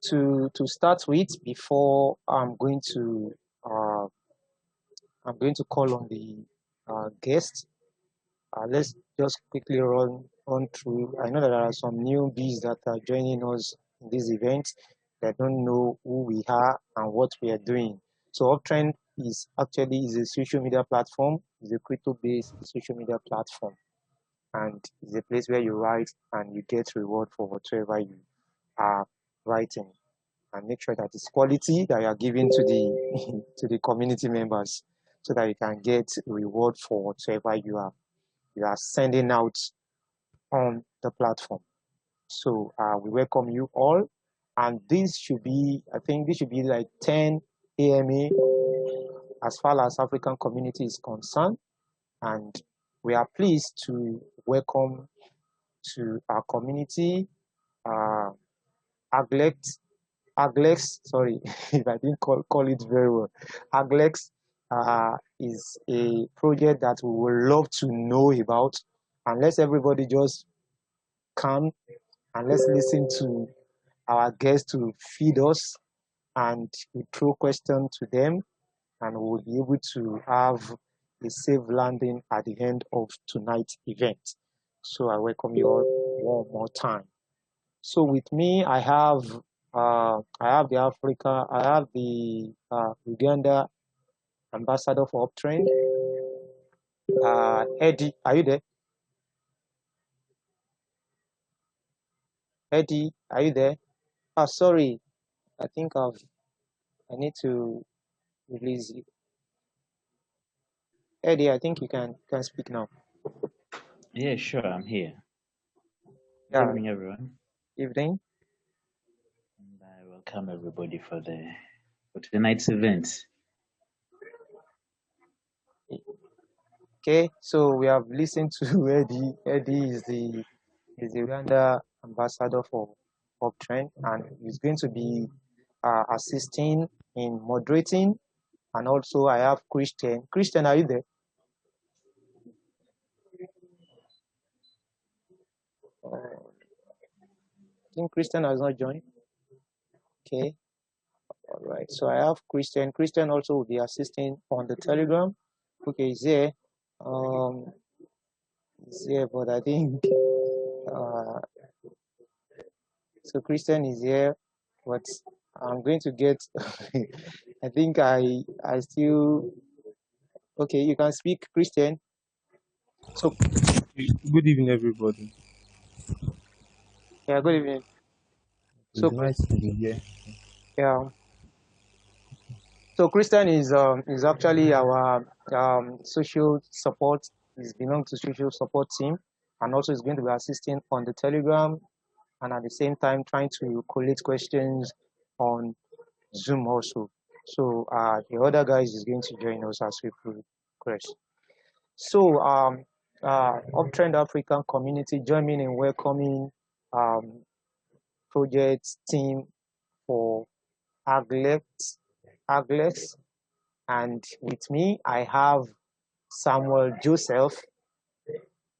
to start with, before I'm going to call on the guest. Let's just quickly run through. I know that there are some newbies that are joining us in this event that don't know who we are and what we are doing. So Uptrend is a social media platform, is a crypto-based social media platform, and it's a place where you write and you get reward for whatever you are writing. And make sure that it's quality that you are giving to the to the community members, so that you can get reward for whatever you are sending out on the platform. So we welcome you all, and I think this should be like 10 AMA as far as African community is concerned, and we are pleased to welcome to our community uh, Hagglex, sorry if I didn't call it very well. Hagglex is a project that we would love to know about, and let's everybody just come and let's listen to our guests to feed us, and we throw questions to them, and we'll be able to have a safe landing at the end of tonight's event. So I welcome you all one more time. So with me, I have the Uganda ambassador for Uptrend. Eddie, are you there? Eddie, are you there? Sorry, I think I need to release you. Eddie, I think you can speak now. Yeah, sure, I'm here. Good Yeah, evening, everyone. evening. And I welcome everybody for tonight's event. Okay, so we have listened to Eddie. Eddie is the Uganda ambassador for Uptrend, and he's going to be assisting in moderating. And also, I have Christian. Christian, are you there? I think Christian has not joined. Okay, all right. So I have Christian. Christian also will be assisting on the Telegram. Okay, he's here. Um, he's here, but I think uh, so. Christian is here, but I'm going to get. I think I still. Okay, you can speak, Christian. So Good evening, everybody. yeah, good evening. So It's nice to be here. yeah, so Christian is actually our social support. He's belong to social support team, and also is going to be assisting on the Telegram, and at the same time trying to collect questions on Zoom also. So the other guys is going to join us as we progress. So Uptrend African community, join me in welcoming um, project team for Hagglex. And with me, I have Samuel Joseph,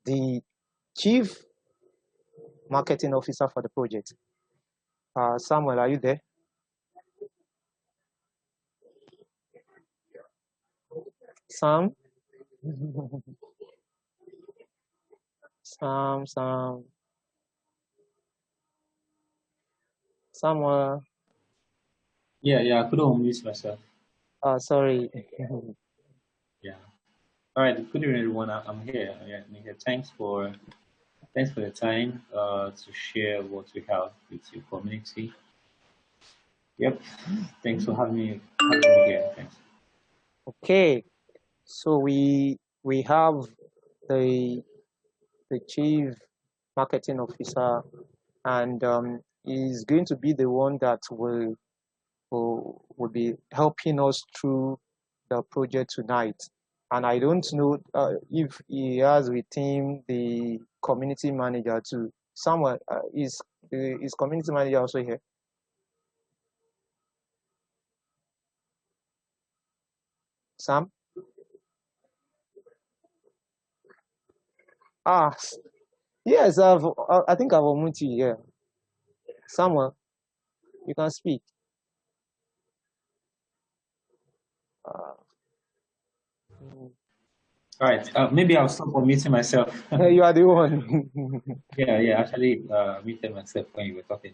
the Chief Marketing Officer for the project. Samuel, are you there? Sam? Sam. Samuel. Yeah, I couldn't unmute myself. Sorry. Yeah. All right. Good evening, everyone. I'm here. Yeah, I'm here. Thanks for the time to share what we have with your community. Yep. Thanks for having me here. Thanks. Okay. So we have the Chief Marketing Officer, and he's going to be the one that will be helping us through the project tonight. And I don't know if he has with him the community manager too. Someone is community manager also here? Sam? Ah, yes, I think I've unmuted you here. Samuel, You can speak. Mm. All right. Maybe I'll stop unmuting myself. You are the one. Yeah. Actually, muted myself when you were talking.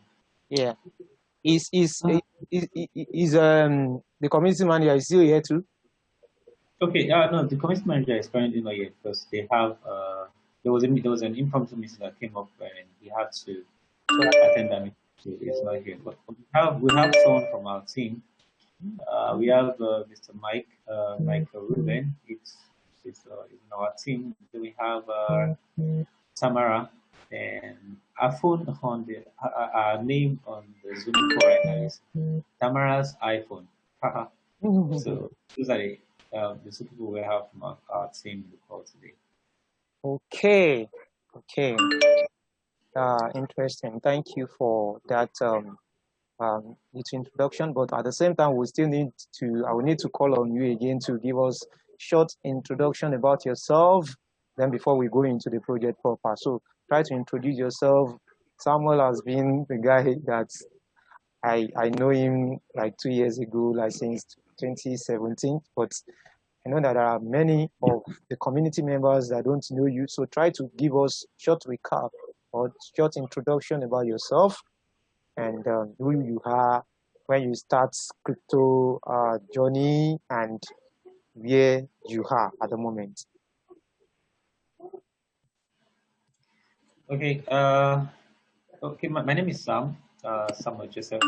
Yeah. Is the community manager is still here too? Okay. No, the community manager is currently not here because they have. There was an impromptu meeting that came up and he had to attend that meeting, so he's not here. But we have someone from our team. We have Mr. Michael Ruben. It's in our team. Then we have Tamara, and our phone on our name on the Zoom call right now is Tamara's iPhone. Haha. So those are the two people we have from our team in the call today. Okay. Interesting. Thank you for that little introduction. But at the same time, I will need to call on you again to give us short introduction about yourself. Then before we go into the project proper, so try to introduce yourself. Samuel has been the guy that I know him like 2 years ago, like since 2017. But I know that there are many of the community members that don't know you. So try to give us short recap or short introduction about yourself and who you are when you start crypto journey and where you are at the moment. Okay. Okay. My name is Sam. Samuel Joseph.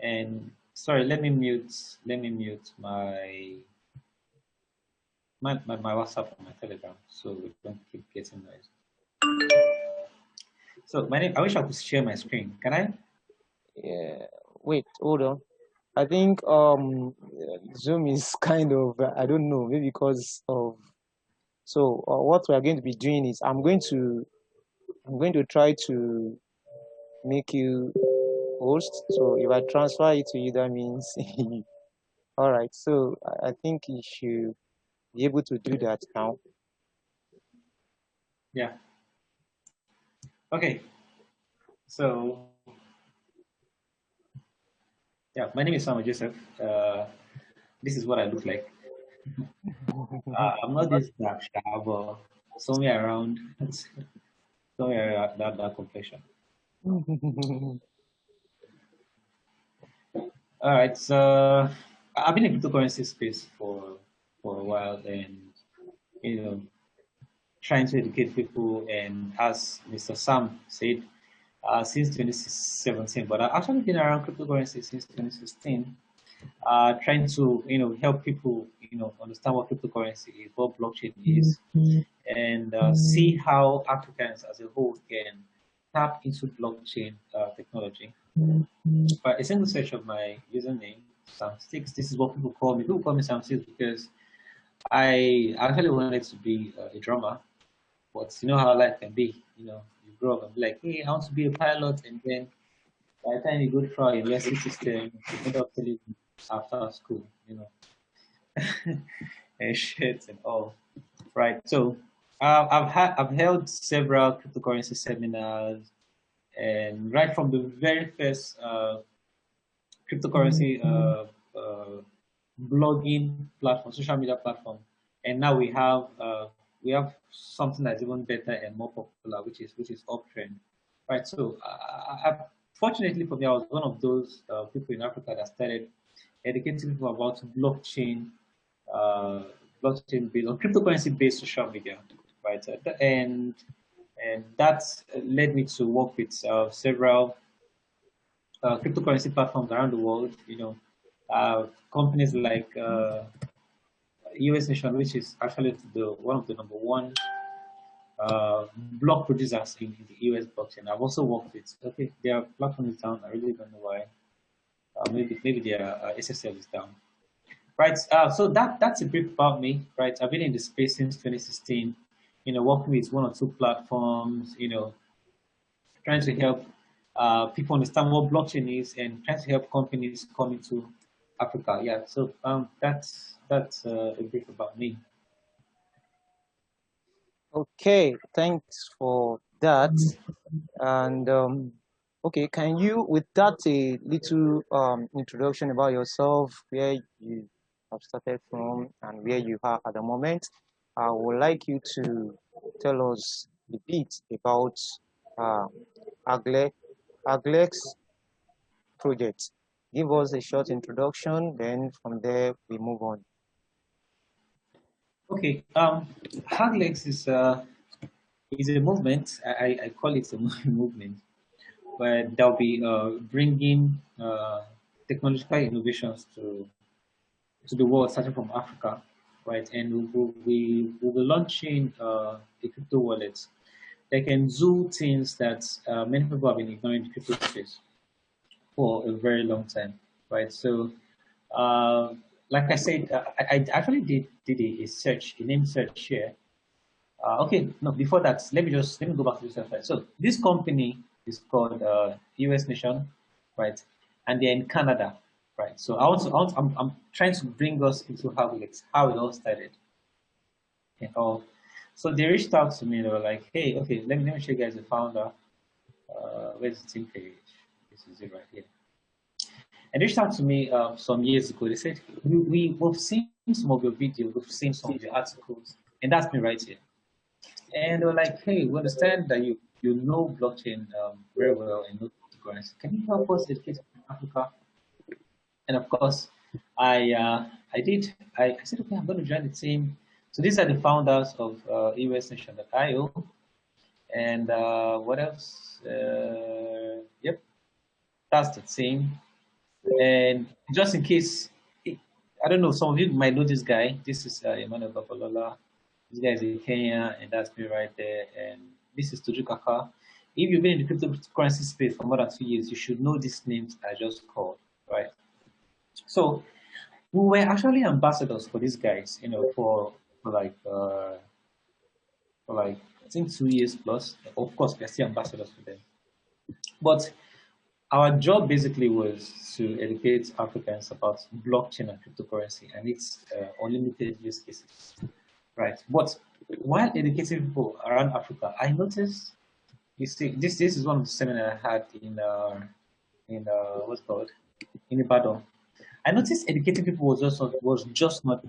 And sorry, let me mute. My WhatsApp and my Telegram so we don't keep getting noise. So my name. I wish I could share my screen. Can I? Yeah. Wait, hold on. I think Zoom is kind of I don't know, maybe because of so what we are going to be doing is I'm going to try to make you host. So if I transfer it to you, that means all right. So I think you should be able to do that now. Yeah. Okay. So yeah, my name is Samuel Joseph. This is what I look like. I'm not this dark, but somewhere around that complexion. All right. So I've been in cryptocurrency space for a while, and you know, trying to educate people. And as Mr. Sam said, since 2017, but I've actually been around cryptocurrency since 2016. Trying to help people understand what cryptocurrency is, what blockchain is, and see how Africans as a whole can tap into blockchain technology. By a single search of my username, Sam6, this is what people call me. People call me Sam6 because I actually wanted to be a drummer, but you know how life can be. You grow up and be like, hey, I want to be a pilot, and then by the time you go through our university system, you end up telling after school, and shit and all. Right. So I've held several cryptocurrency seminars, and right from the very first cryptocurrency blogging platform, social media platform, and now we have something that's even better and more popular, which is Uptrend. Right. So fortunately for me, I was one of those people in Africa that started educating people about uh, blockchain based or cryptocurrency based social media, right? And that led me to work with several cryptocurrency platforms around the world. Companies like US Nation, which is actually the one of the number one block producers in the US blockchain. I've also worked with. Okay, their platform is down. I really don't know why. Maybe their SSL is down. Right. So that's a brief about me. Right. I've been in the space since 2016. Working with one or two platforms. Trying to help people understand what blockchain is and trying to help companies come into Africa. Yeah. So that's a brief about me. Okay, thanks for that. And Okay, can you, with that a little introduction about yourself, where you have started from and where you are at the moment, I would like you to tell us a bit about uh, Agle, Aglex project. Give us a short introduction, then from there we move on. Okay. Hagglex is a movement. I call it a movement where they'll be bringing technological innovations to the world, starting from Africa, right? And we'll be launching a crypto wallet that can do things that many people have been ignoring in the crypto space for a very long time, right? So, uh, like I said, I actually did a search, a name search here. Okay, no, before that, let me go back to this website. So this company is called US Nation, right? And they're in Canada, right? So I'm trying to bring us into how it all started and all. So they reached out to me. They were like, "Hey, okay, let me show you guys the founder. Where's the team page? This is it right here." And they reached out to me some years ago. They said, we've seen some of your videos, we've seen some of your articles, and that's me right here. And they were like, hey, we understand that you know blockchain very well and know cryptocurrency. Can you help us educate in Africa? And of course, I did. I said, okay, I'm going to join the team. So these are the founders of USNation.io. And what else? Yep, that's the team. And just in case, I don't know, some of you might know this guy. This is Emmanuel Babalola. This guy is in Kenya, and that's me right there. And this is Toju Kaka. If you've been in the cryptocurrency space for more than 2 years, you should know these names I just called, right? So we were actually ambassadors for these guys, for like I think 2 years plus. Of course, we're still ambassadors for them. But our job basically was to educate Africans about blockchain and cryptocurrency and its unlimited use cases, right? But while educating people around Africa, I noticed, you see, this is one of the seminars I had in what's it called, in Ibadan. I noticed educating people was just not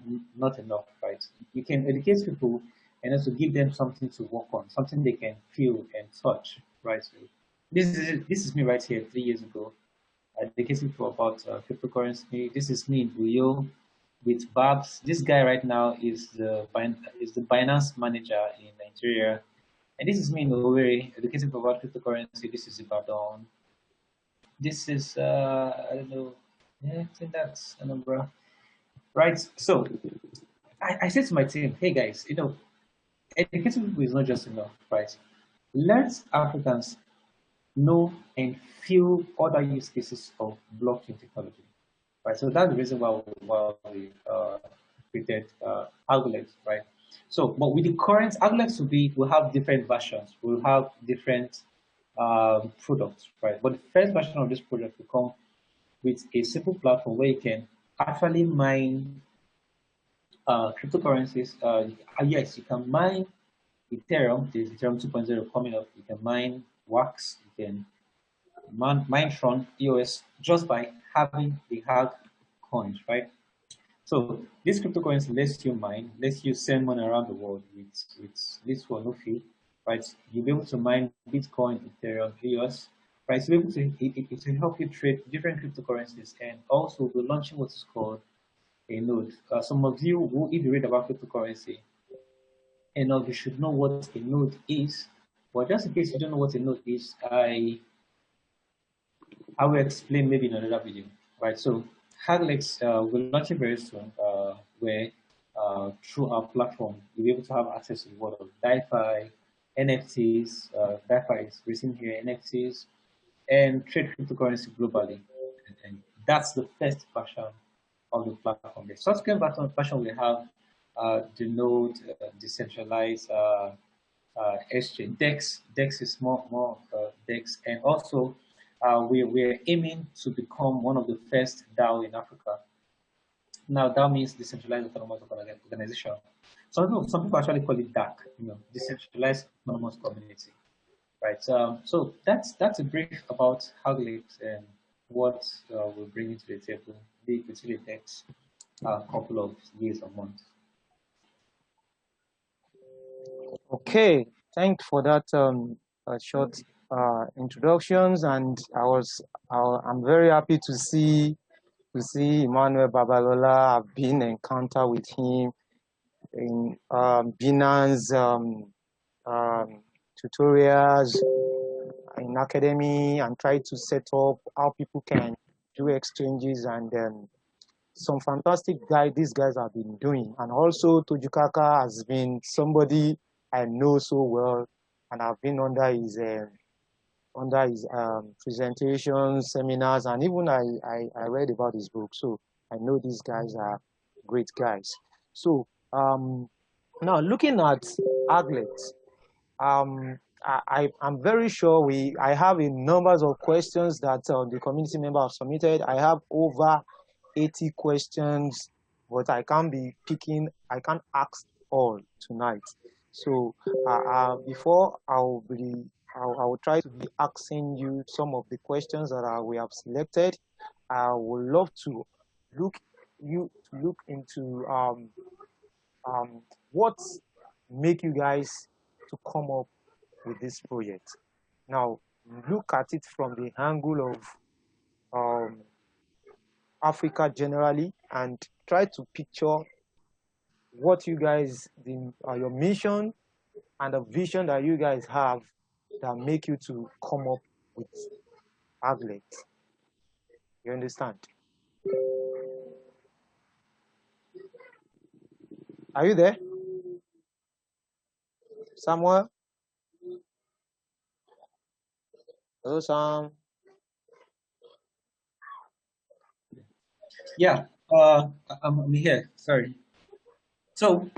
enough, right? You can educate people and also give them something to work on, something they can feel and touch, right? So this is me right here 3 years ago. I educated people about cryptocurrency. This is me in Uyo with Babs. This guy right now is the Binance manager in Nigeria, and this is me in Owerri educating people about cryptocurrency. This is Ibadan. This is I don't know. Yeah, I think that's a number. Right. So I said to my team, hey guys, educating people is not just enough, right? Let Africans know and feel other use cases of blockchain technology, right? So that's the reason why we created Hagglex, right? So, but with the current Hagglex, will have different versions. We'll have different products, right? But the first version of this project will come with a simple platform where you can actually mine cryptocurrencies. Yes, you can mine Ethereum. There's Ethereum 2.0 coming up. You can mine Wax. You can mine Tron EOS just by having the hard coins, right? So this cryptocurrency lets you send money around the world with little or no fee, right? You'll be able to mine Bitcoin, Ethereum, EOS, right? So it will help you trade different cryptocurrencies, and also we're launching what is called a node. Some of you who, if you read about cryptocurrency, and you should know what a node is. But just in case you don't know what a node is, I will explain maybe in another video, right? So Hagglex will launch it very soon, where through our platform, you'll be able to have access to the world of DeFi, NFTs, DeFi is written here, NFTs, and trade cryptocurrency globally. And that's the first version of the platform. The subsequent version we have the node, decentralized exchange. Dex is more Dex, and also we're aiming to become one of the first DAO in Africa. Now, DAO means decentralized autonomous organization. Some people actually call it DAC, decentralized autonomous community. right? So that's a brief about Hagglex and what we're bringing to the table, within the next couple of years or months. Okay, thanks for that short introductions, and I'm very happy to see Emmanuel Babalola. I've been encounter with him in Binance tutorials in academy, and try to set up how people can do exchanges, and some fantastic these guys have been doing. And also Tojukaka has been somebody I know so well, and I've been under his presentations, seminars, and even I read about his book. So I know these guys are great guys. So now looking at Aglet, I'm very sure I have a numbers of questions that the community members have submitted. I have over 80 questions, but I can't ask all tonight. So before I will try to be asking you some of the questions that we have selected. I would love to look into what make you guys to come up with this project. Now, look at it from the angle of Africa generally, and try to picture what you guys, your mission and the vision that you guys have that make you to come up with Aglet. You understand? Are you there? Samuel? Hello, Sam. Yeah, I'm here. Sorry. So,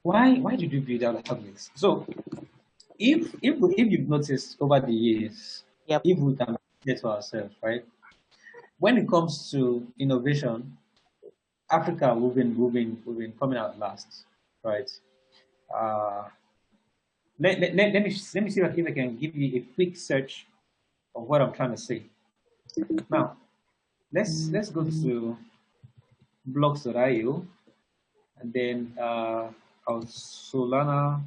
why did you build out Hagglex? So, if you've noticed over the years, Yep. if we can get to ourselves, right? When it comes to innovation, Africa we've been coming out last, right? Uh, let me see if I can give you a quick search of what I'm trying to say. Now, let's go to blocks.io, and then our Solana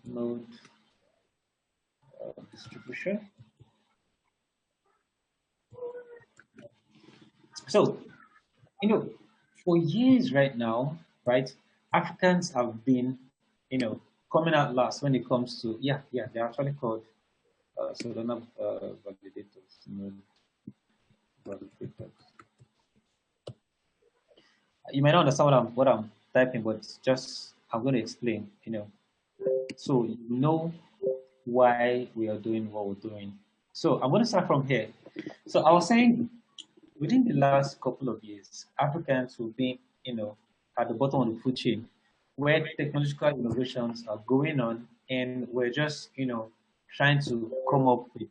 node distribution. So, for years right now, right, Africans have been, coming out last when it comes to, they're actually called Solana validators. Validators. You might not understand what I'm typing, but just I'm going to explain, so you know why we are doing what we're doing. So I'm going to start from here. So I was saying, within the last couple of years, Africans will be, at the bottom of the food chain, where technological innovations are going on, and we're just, trying to come up with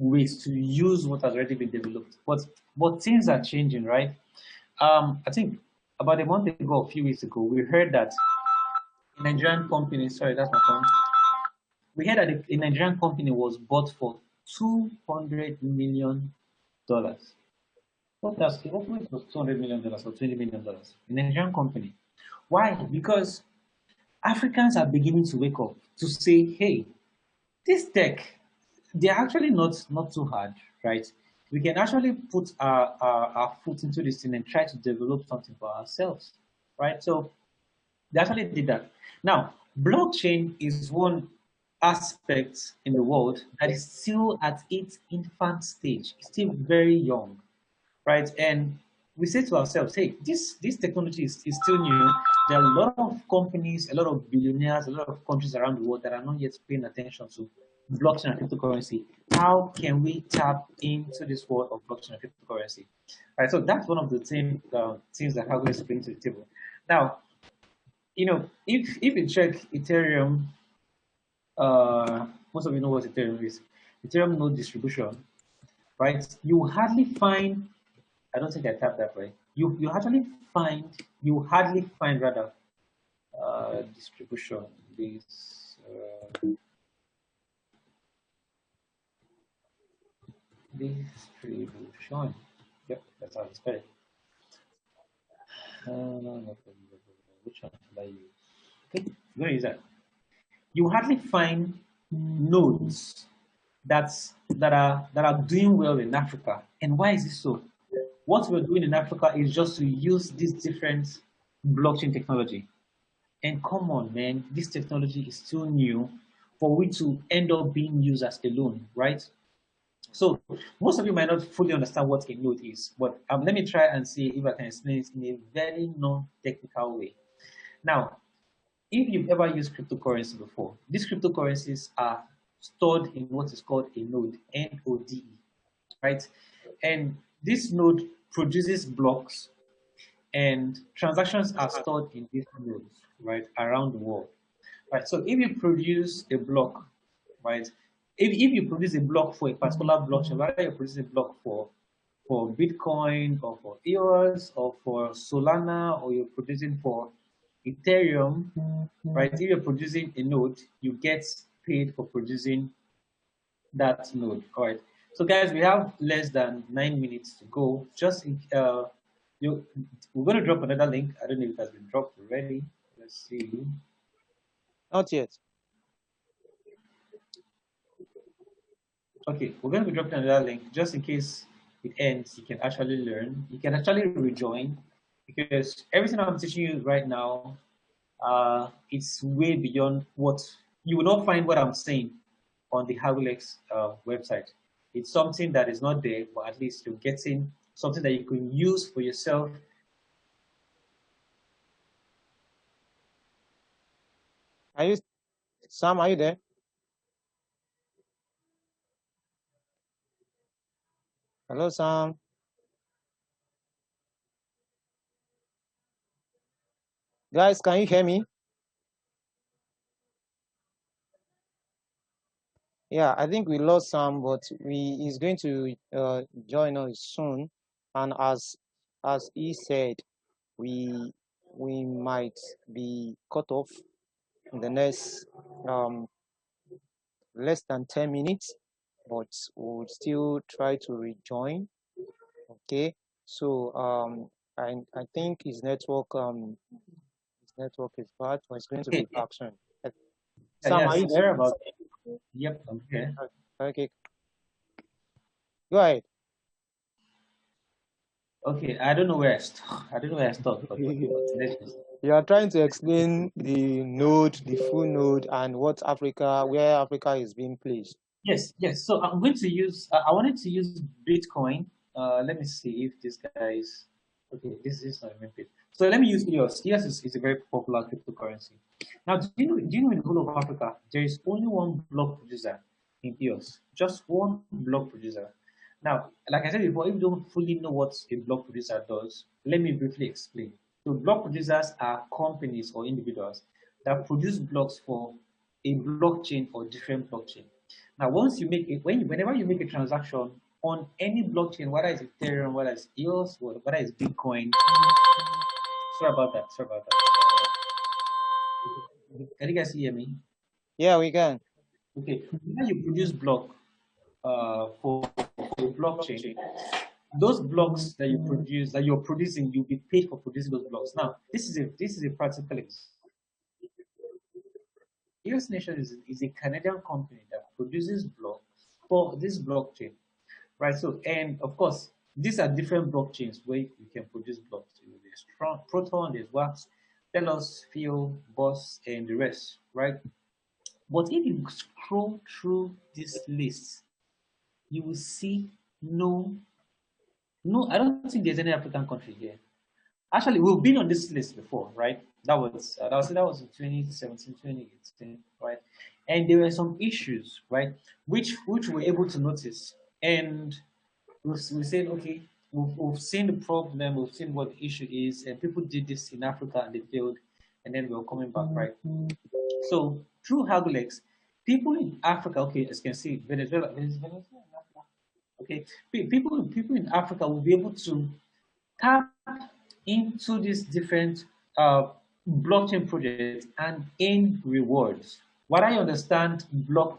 ways to use what has already been developed. But things are changing, right? I think about a month ago, a few weeks ago, we heard that a Nigerian company, sorry, that's my phone. We heard that a Nigerian company was bought for $200 million. What does the opening was $200 million or $20 million? A Nigerian company. Why? Because Africans are beginning to wake up to say, hey, this tech, they're actually not too hard, right? We can actually put our foot into this thing and try to develop something for ourselves, right? So they actually did that. Now, blockchain is one aspect in the world that is still at its infant stage. It's still very young, right? And we say to ourselves, hey, this technology is still new. There are a lot of companies, a lot of billionaires, a lot of countries around the world that are not yet paying attention to blockchain and cryptocurrency. How can we tap into this world of blockchain and cryptocurrency? Right, so that's one of the things that Hagglex brings to the table. Now, if you check Ethereum, most of you know what Ethereum is. Ethereum node distribution, right? You hardly find, I don't think I tapped that right. you hardly find rather distribution this distribution. Yep, that's how it's spelled. Which one should I use? Okay, where is that? You hardly find nodes that are doing well in Africa. And why is this so? What we're doing in Africa is just to use this different blockchain technology. And come on, man, this technology is still new for we to end up being used as a loan, right? So most of you might not fully understand what a node is, but let me try and see if I can explain it in a very non-technical way. Now, if you've ever used cryptocurrency before, these cryptocurrencies are stored in what is called a node, N-O-D-E, right? And this node produces blocks and transactions are stored in these nodes, right, around the world. Right. So if you produce a block, right, if you produce a block for a particular blockchain, whether you produce a block for Bitcoin or for EOS or for Solana or you're producing for Ethereum, right? If you're producing a node, you get paid for producing that node. All right. So guys, we have less than 9 minutes to go. Just you, we're going to drop another link. I don't know if it has been dropped already. Let's see. Not yet. Okay, we're going to be dropping another link just in case it ends. You can actually learn. You can actually rejoin because everything I'm teaching you right now, it's way beyond what you will not find what I'm saying on the Hagglex website. It's something that is not there, but at least you're getting something that you can use for yourself. Are you, Sam? Are you there? Hello, Sam. Guys, can you hear me? Yeah, I think we lost Sam, but he's going to join us soon. And as he said, we might be cut off in the next less than 10 minutes, but we'll still try to rejoin. Okay, so I think his network is bad, but it's going to be Okay, back soon. Sam, are yes, you there? sorry about that. Yep, I'm here. Okay, go ahead. Okay, I don't know where I don't know where I stopped, but let's just. You are trying to explain the node, the full node, and where Africa is being placed. Yes, yes. So I'm going to use. I wanted to use Bitcoin. Let me see if this guy is. Okay, this is not even page. So let me use EOS. EOS is a very popular cryptocurrency. Now, do you know in the whole of Africa there is only one block producer in EOS, just one block producer. Now, like I said before, if you don't fully know what a block producer does, let me briefly explain. So block producers are companies or individuals that produce blocks for a blockchain or different blockchain. Now, once you make it, whenever you make a transaction on any blockchain, whether it's Ethereum, whether it's EOS, whether it's Bitcoin, sorry about that. Sorry about that. Can you guys hear me? Yeah, we can. Okay. When you produce block for a blockchain, those blocks that you produce, that you're producing, you'll be paid for producing those blocks. Now, this is a practical example. US Nation is a Canadian company that produces blocks for this blockchain, right? So, and of course, these are different blockchains where you can produce blocks. There's Proton, there's Wax, Telos, Fio, Boss, and the rest, right? But if you scroll through this list, you will see no, I don't think there's any African country here. Actually, we've been on this list before, right? That was in 2017, 2018, right? And there were some issues, right, which we're able to notice, and we said, okay, we've seen the problem, we've seen what the issue is, and people did this in Africa and they failed, and then we were coming back, right? So through Hagglex, people in Africa, okay, as you can see, Venezuela, okay, people in Africa will be able to tap into these different blockchain projects and earn rewards. Whether you understand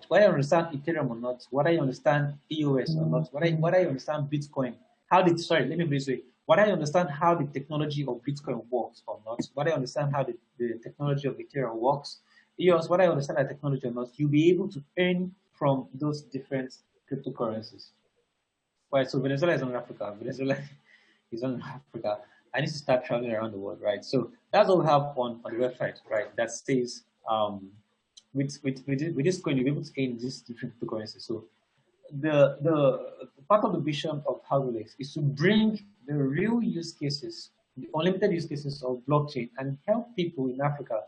whether you understand Ethereum or not, whether you understand EOS or not, whether you understand Bitcoin, let me be this way, whether you understand how the technology of Bitcoin works or not, whether you understand how the technology of Ethereum works, EOS, whether you understand that technology or not, you'll be able to earn from those different cryptocurrencies. Right, so Venezuela is not in Africa. Venezuela is not in Africa. I need to start traveling around the world, right? So that's what we have on the website, right? That says with this coin you'll be able to gain these different cryptocurrencies. So the part of the vision of Hagglex is to bring the real use cases, the unlimited use cases of blockchain, and help people in Africa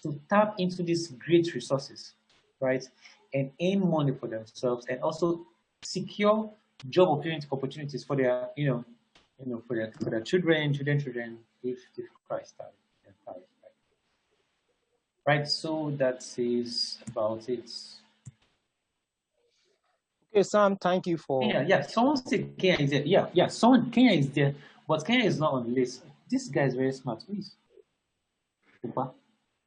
to tap into these great resources, right, and earn money for themselves, and also secure job opportunities for their, for their children, if Christ died, right? So that is about it. Okay, Sam, thank you for. Yeah. Someone said Kenya is there. Yeah. Kenya is there, but Kenya is not on the list. This guy is very smart. Who is Uba?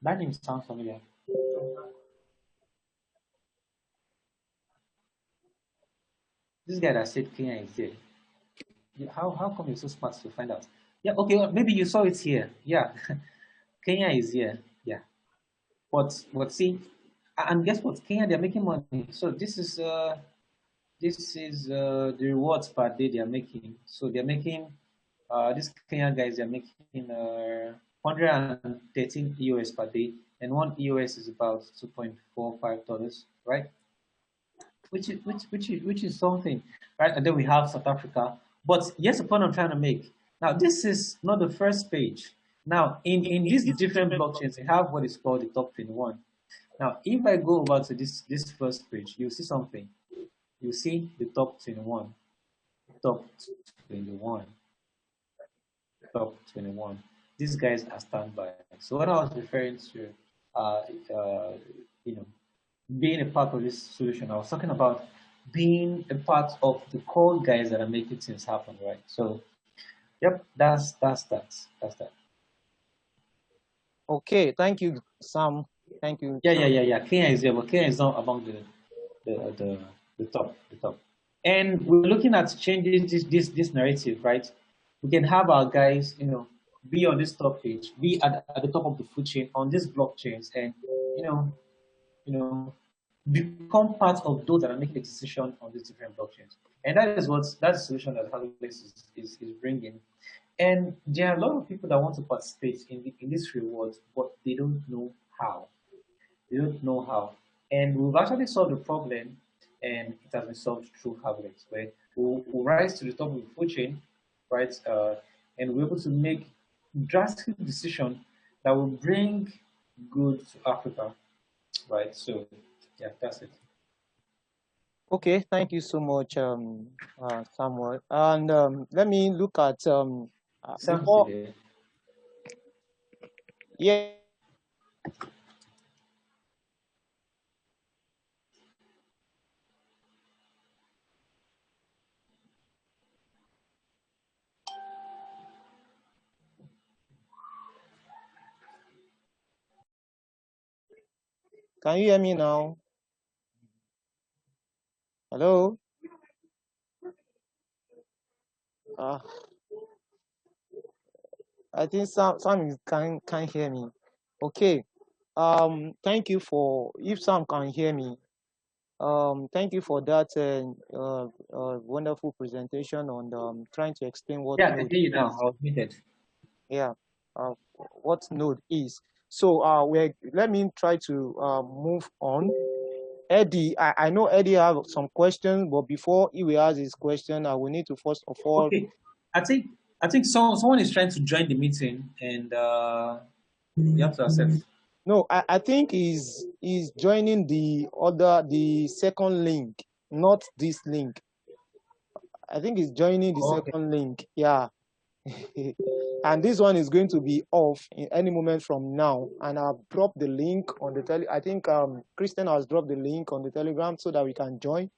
That name sounds familiar. This guy that said Kenya is there. How come you're so smart to find out? Yeah, okay, well, maybe you saw it here. Yeah, Kenya is here. Yeah, but see, and guess what? Kenya, they're making money. So this is the rewards per day they are making. So they're making these Kenya guys, they're making 113 EOS per day, and one EOS is about $2.45, right? Which is something, right? And then we have South Africa. But here's the point I'm trying to make. Now, this is not the first page. Now, in these different blockchains, they have what is called the top 21. Now, if I go over to this first page, you'll see something. You see the top 21, top 21, top 21. These guys are standby. So what I was referring to, uh, uh, you know, being a part of this solution, I was talking about being a part of the core guys that are making things happen, right? So, yep, that's that. Okay, thank you, Sam. Thank you, Yeah, yeah, Sam. yeah, yeah. Kenya is there, but Kenya is not among the top. And we're looking at changing this narrative, right? We can have our guys, be on this top page, be at the top of the food chain on these blockchains, and you know, become part of those that are making the decision on these different blockchains. And that's the solution that Hagglex is bringing. And there are a lot of people that want to participate in these rewards, but they don't know how. They don't know how. And we've actually solved the problem, and it has been solved through Hagglex, where we'll rise to the top of the food chain, right? And we're able to make drastic decisions that will bring good to Africa, right? So, yeah, that's it. Okay, thank you so much, Samuel. And let me look at before. Yeah. Can you hear me now? Hello? I think Sam can't hear me. Okay. Thank you for, if Sam can hear me. Thank you for that wonderful presentation on trying to explain what Yeah, I can node hear you is. now. I was muted. Yeah. What node is. So let me try to move on. Eddie, I know Eddie have some questions, but before he will ask his question, I will need to first of all. Okay, I think someone is trying to join the meeting, and you have to accept. No, I think he's joining the second link, not this link. I think he's joining the second link. Yeah. And this one is going to be off in any moment from now. And I've dropped the link on the I think Christian has dropped the link on the Telegram so that we can join.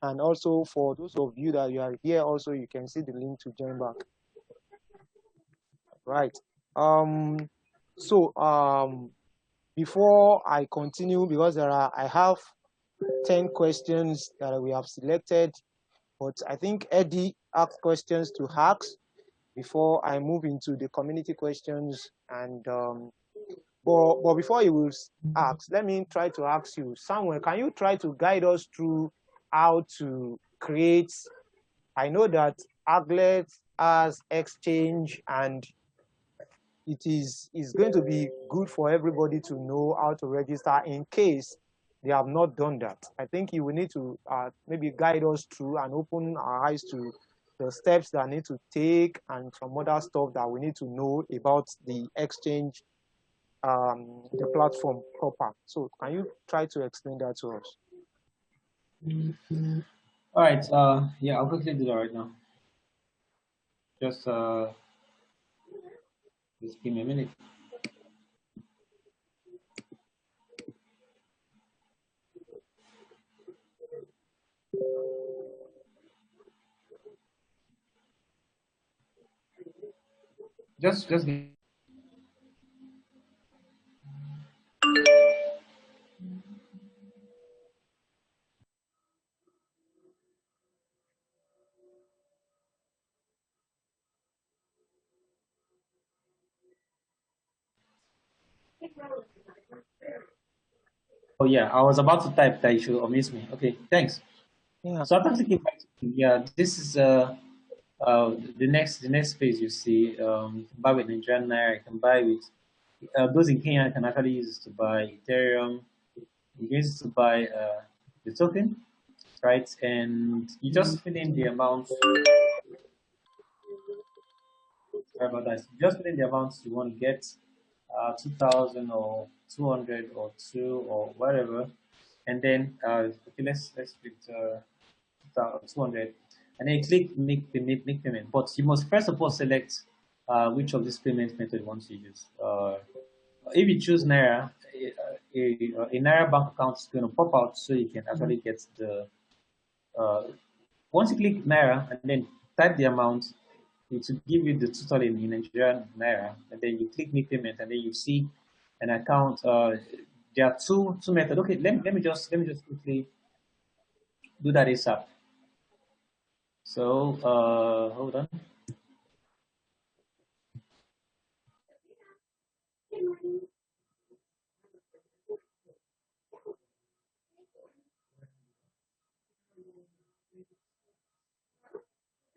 And also for those of you that you are here, also you can see the link to join back. Right. So before I continue, because I have 10 questions that we have selected, but I think Eddie asked questions to Hacks before I move into the community questions. And but before you will ask, let me try to ask you, Samuel, can you try to guide us through how to create? I know that Hagglex has exchange, and is going to be good for everybody to know how to register in case they have not done that. I think you will need to maybe guide us through and open our eyes to the steps that I need to take and some other stuff that we need to know about the exchange, the platform proper. So can you try to explain that to us? All right. Yeah, I'll quickly do that right now. Just just give me a minute. Just Oh yeah, I was about to type that you should omit me. Okay, thanks. Yeah. So after clicking back, yeah, this is the next page you see. You can buy with Nigerian Naira. You can buy with those in Kenya can actually use this to buy Ethereum. You can use it to buy the token, right? And you just fill in the amount. Sorry about that. Just fill in the amounts you want to get, 2,000 or 200 or two or whatever, and then okay, let's put 200, and then you click make payment. But you must first of all select which of these payment method you want to use. If you choose Naira, a Naira bank account is going to pop out, so you can actually get the uh, once you click Naira and then type the amount, it will give you the total in Nigerian Naira, and then you click make payment, and then you see an account. There are two methods. Okay, let me just quickly do that ASAP. So hold on.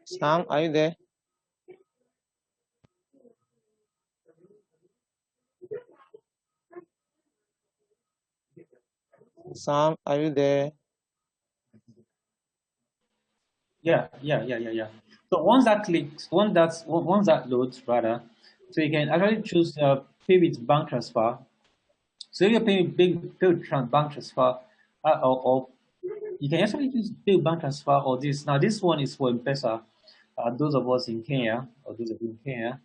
Sam, are you there? Sam, are you there? Yeah. So once that loads, rather, so you can actually choose pay with bank transfer. So if you're paying pay with bank transfer, or you can actually use pay with bank transfer or this. Now this one is for M-Pesa. Those of us in Kenya or those of you in Kenya,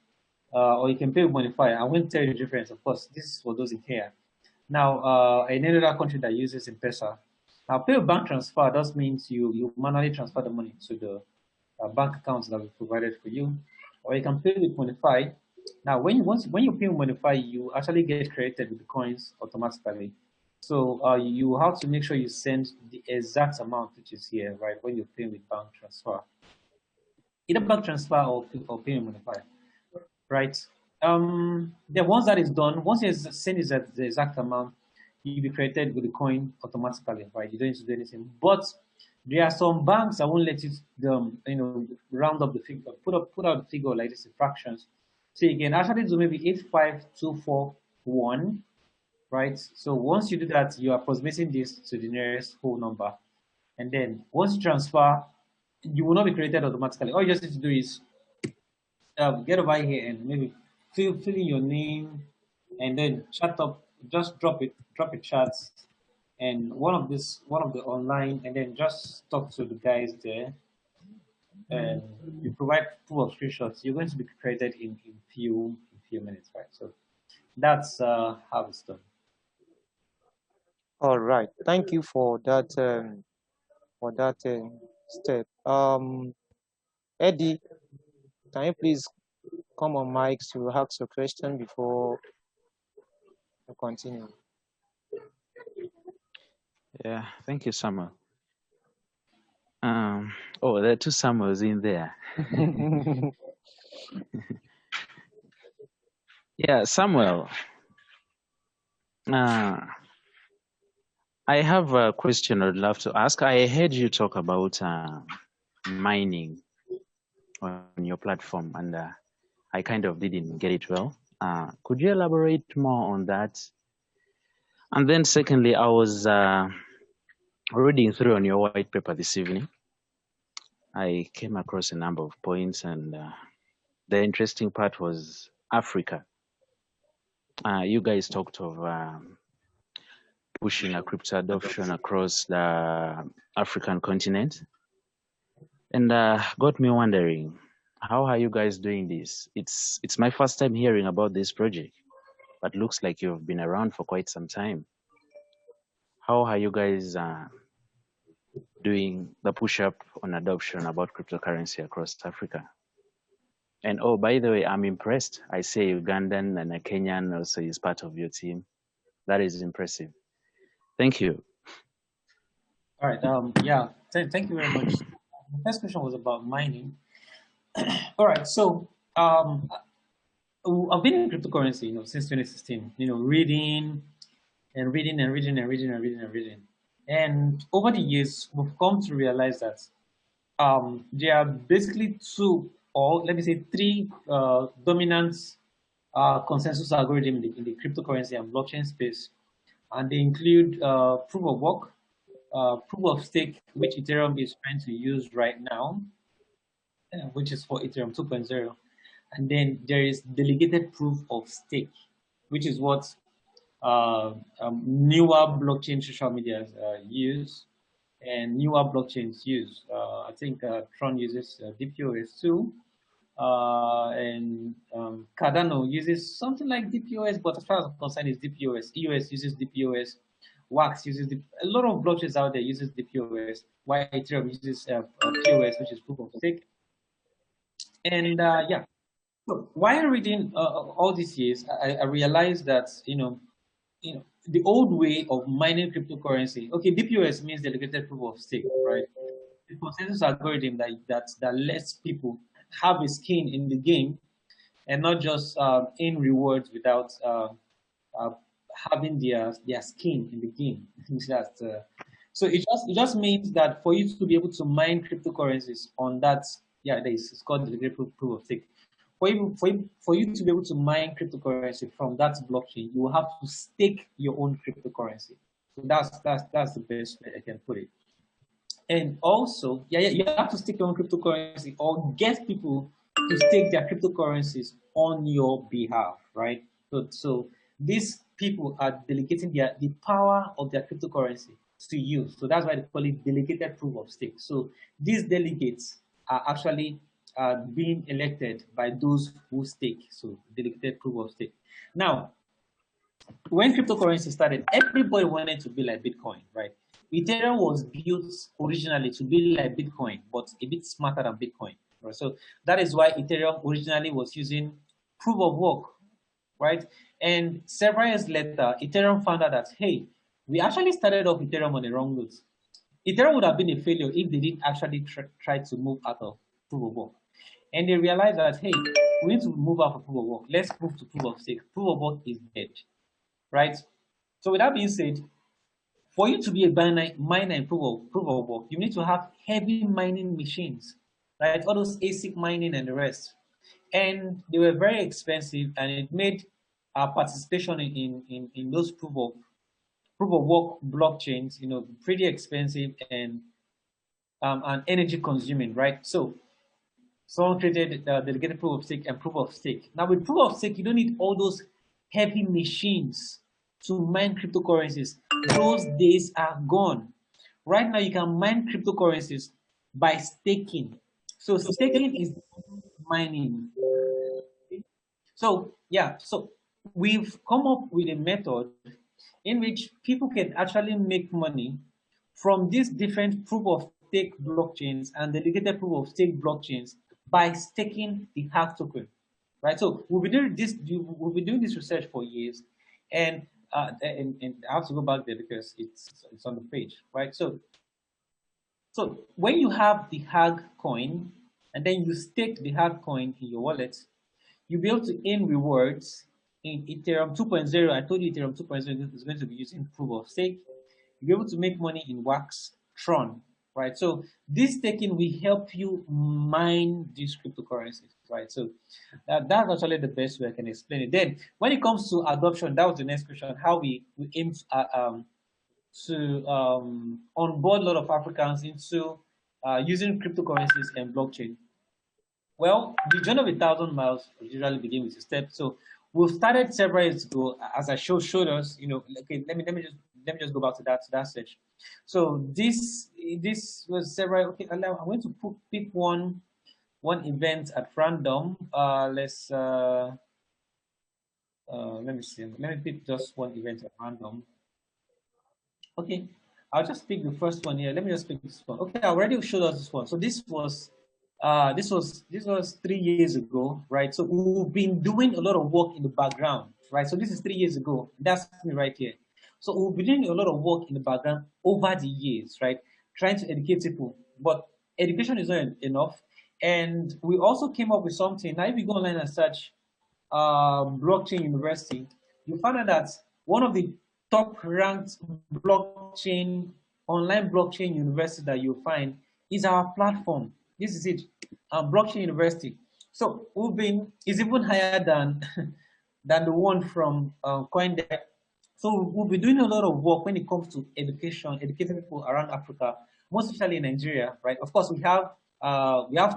or you can pay with Modify. I won't tell you the difference. Of course, this is for those in Kenya. Now, in any other country that uses M-Pesa, now pay with bank transfer, that means you manually transfer the money to the bank accounts that we provided for you, or you can pay with Modify. Now, when you pay with Modify, you actually get credited with the coins automatically. So you have to make sure you send the exact amount which is here, right? When you're paying with bank transfer, either bank transfer or pay with Modify, right? Then once that is done, once you send is the exact amount, you'll be credited with the coin automatically, right? You don't need to do anything. But there are some banks that won't let you, round up the figure, put out the figure like this in fractions. So you can actually do maybe 85241, right? So once you do that, you are approximating this to the nearest whole number, and then once you transfer, you will not be credited automatically. All you just need to do is get over here and maybe fill in your name, and then chat up, just drop a chat, and one of the online, and then just talk to the guys there, and you provide full of screenshots. You're going to be credited in few minutes, right? So that's how it's done. All right. Thank you for that step. Eddie, can you please come on mic to ask your question before we continue. Yeah, thank you, Samuel. Oh, there are two Samuels in there. Yeah, Samuel. Uh, I have a question I'd love to ask. I heard you talk about mining on your platform, and I kind of didn't get it well. Could you elaborate more on that? And then, secondly, I was reading through on your white paper this evening. I came across a number of points, and the interesting part was Africa. You guys talked of pushing a crypto adoption across the African continent, and got me wondering, how are you guys doing this? It's my first time hearing about this project, but looks like you've been around for quite some time. How are you guys doing the push-up on adoption about cryptocurrency across Africa? And oh, by the way, I'm impressed. I say Ugandan and a Kenyan also is part of your team. That is impressive. Thank you. All right. Yeah. Thank you very much. The first question was about mining. All right. So, I've been in cryptocurrency, since 2016. Reading and reading and reading and reading and reading and reading. And over the years, we've come to realize that there are basically two, or let me say three, dominant consensus algorithms in the cryptocurrency and blockchain space, and they include proof of work, proof of stake, which Ethereum is trying to use right now, which is for Ethereum 2.0. And then there is delegated proof of stake, which is what newer blockchain social medias use and newer blockchains use. I think Tron uses DPoS too. And Cardano uses something like DPoS, but as far as I'm concerned, it's DPoS. EOS uses DPoS. Wax uses a lot of blockchains out there uses DPoS. While Ethereum uses POS, which is proof of stake. And yeah, so while reading all these years, I realized that the old way of mining cryptocurrency. Okay, DPoS means delegated proof of stake, right? The consensus algorithm that lets people have a skin in the game and not just in rewards without uh, having their skin in the game. That's, so it just means that for you to be able to mine cryptocurrencies on that, yeah, it's called delegated proof of stake. For you to be able to mine cryptocurrency from that blockchain, you will have to stake your own cryptocurrency. So that's the best way I can put it. And also, yeah, you have to stake your own cryptocurrency or get people to stake their cryptocurrencies on your behalf, right? So these people are delegating the power of their cryptocurrency to you. So that's why they call it delegated proof of stake. So these delegates are actually being elected by those who stake. So delegated proof of stake. Now, when cryptocurrency started, everybody wanted to be like Bitcoin, right? Ethereum was built originally to be like Bitcoin, but a bit smarter than Bitcoin. Right? So that is why Ethereum originally was using proof of work, right? And several years later, Ethereum found out that, hey, we actually started off Ethereum on the wrong note. Ethereum would have been a failure if they didn't actually try to move out of proof of work. And they realized that, hey, we need to move out of proof of work. Let's move to proof of stake. Proof of work is dead, right? So with that being said, for you to be a miner in proof of work, you need to have heavy mining machines, right? All those ASIC mining and the rest. And they were very expensive, and it made our participation in those proof of work blockchains, pretty expensive and energy consuming, right? So someone created delegated proof of stake and proof of stake. Now with proof of stake, you don't need all those heavy machines to mine cryptocurrencies. Those days are gone. Right now, you can mine cryptocurrencies by staking. So staking is mining. So yeah, so we've come up with a method in which people can actually make money from these different proof of stake blockchains and delegated proof of stake blockchains by staking the hash token. right? So we'll be doing this. We'll be doing this research for years, and and I have to go back there because it's on the page, right? So when you have the Hag coin, and then you stake the Hag coin in your wallet, you'll be able to earn rewards in Ethereum 2.0. I told you Ethereum 2.0 is going to be using proof of stake. You'll be able to make money in Wax Tron, right? So this staking will help you mine these cryptocurrencies, right? So that's actually the best way I can explain it. Then when it comes to adoption, that was the next question, how we aim to onboard a lot of Africans into using cryptocurrencies and blockchain. Well, the journey of 1,000 miles usually begin with a step. So we've started several years ago, as I showed us. Okay, let me just go back to that search. So this was several. Okay, I'm going to pick one event at random. Let me see. Let me pick just one event at random. Okay, I'll just pick the first one here. Let me just pick this one. Okay, I already showed us this one. So this was 3 years ago, right? So we've been doing a lot of work in the background, right? So this is 3 years ago. That's me right here. So we've been doing a lot of work in the background over the years, right? Trying to educate people, but education is not enough. And we also came up with something. Now, if you go online and search blockchain university, you find out that one of the top ranked online blockchain university that you'll find is our platform. This is it, blockchain university. So is even higher than than the one from CoinDesk. So we'll be doing a lot of work when it comes to educating people around Africa, most especially in Nigeria, right? Of course, we have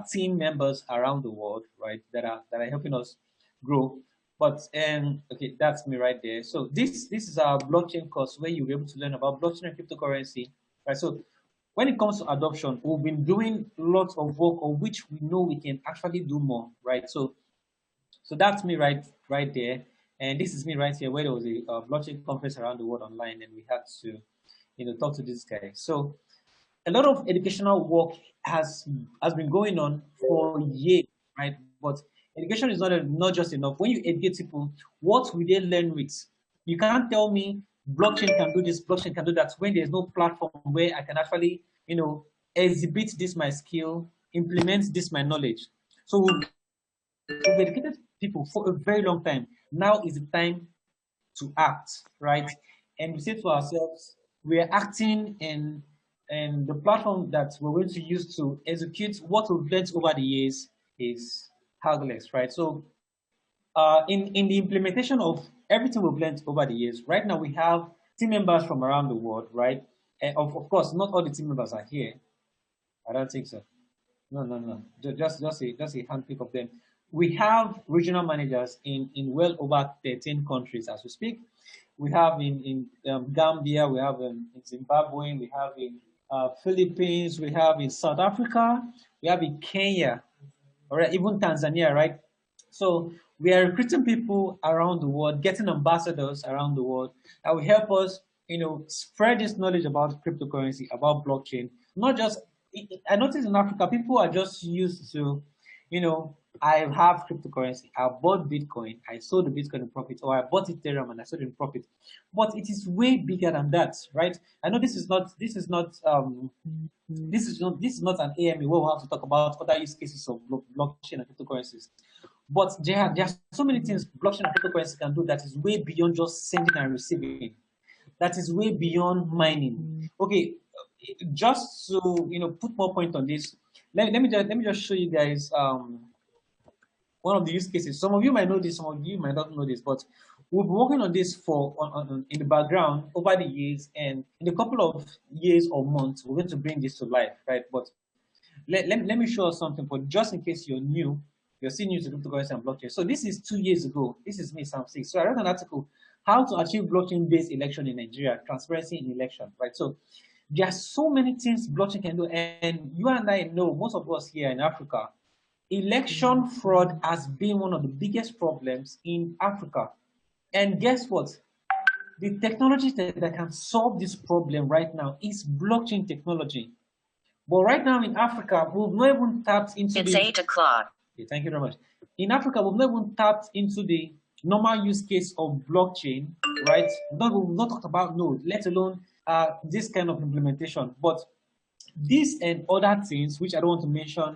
team members around the world, right, that are helping us grow. But okay, that's me right there. So this is our blockchain course where you'll be able to learn about blockchain and cryptocurrency, right? So when it comes to adoption, we've been doing lots of work on which we know we can actually do more, right? So that's me right there, and this is me right here, where there was a blockchain conference around the world online, and we had to, talk to this guy. So a lot of educational work has been going on for years, right? But education is not just enough. When you educate people, what will they learn with? You can't tell me blockchain can do this, blockchain can do that, when there's no platform where I can actually, exhibit this my skill, implement this my knowledge. So we've educated people for a very long time. Now is the time to act, right? And we say to ourselves, we are acting in, and the platform that we're going to use to execute what we've learned over the years is Hagglex, right? So in the implementation of everything we've learned over the years, right now we have team members from around the world, right? And of course, not all the team members are here. I don't think so. No. Just a handpick of them. We have regional managers in well over 13 countries as we speak. We have in Gambia, we have in Zimbabwe, we have in Philippines, we have in South Africa, we have in Kenya, or even Tanzania, right? So we are recruiting people around the world, getting ambassadors around the world that will help us, spread this knowledge about cryptocurrency, about blockchain. Not just, I noticed in Africa, people are just used to, I have cryptocurrency, I bought Bitcoin, I sold the Bitcoin in profit, or I bought Ethereum and I sold it in profit. But it is way bigger than that, right? I know this is not an AMA where we have to talk about other use cases of blockchain and cryptocurrencies. But there are so many things blockchain and cryptocurrency can do that is way beyond just sending and receiving. That is way beyond mining. Okay, just to put more point on this, let me just show you guys one of the use cases. Some of you might know this, some of you might not know this, but we've been working on this in the background over the years, and in a couple of years or months, we're going to bring this to life, right? But let me show you something, but just in case you're still new to cryptocurrency and blockchain. So this is 2 years ago. This is me, Sam 6. So I read an article, how to achieve blockchain-based election in Nigeria, transparency in election, right? So there are so many things blockchain can do, and you and I know, most of us here in Africa, election fraud has been one of the biggest problems in Africa. And guess what? The technology that can solve this problem right now is blockchain technology. But right now in Africa, we've not even tapped into It's 8 o'clock. Okay, thank you very much. in Africa, we've not even tapped into the normal use case of blockchain, right? We've not talked about node, let alone this kind of implementation. But these and other things, which I don't want to mention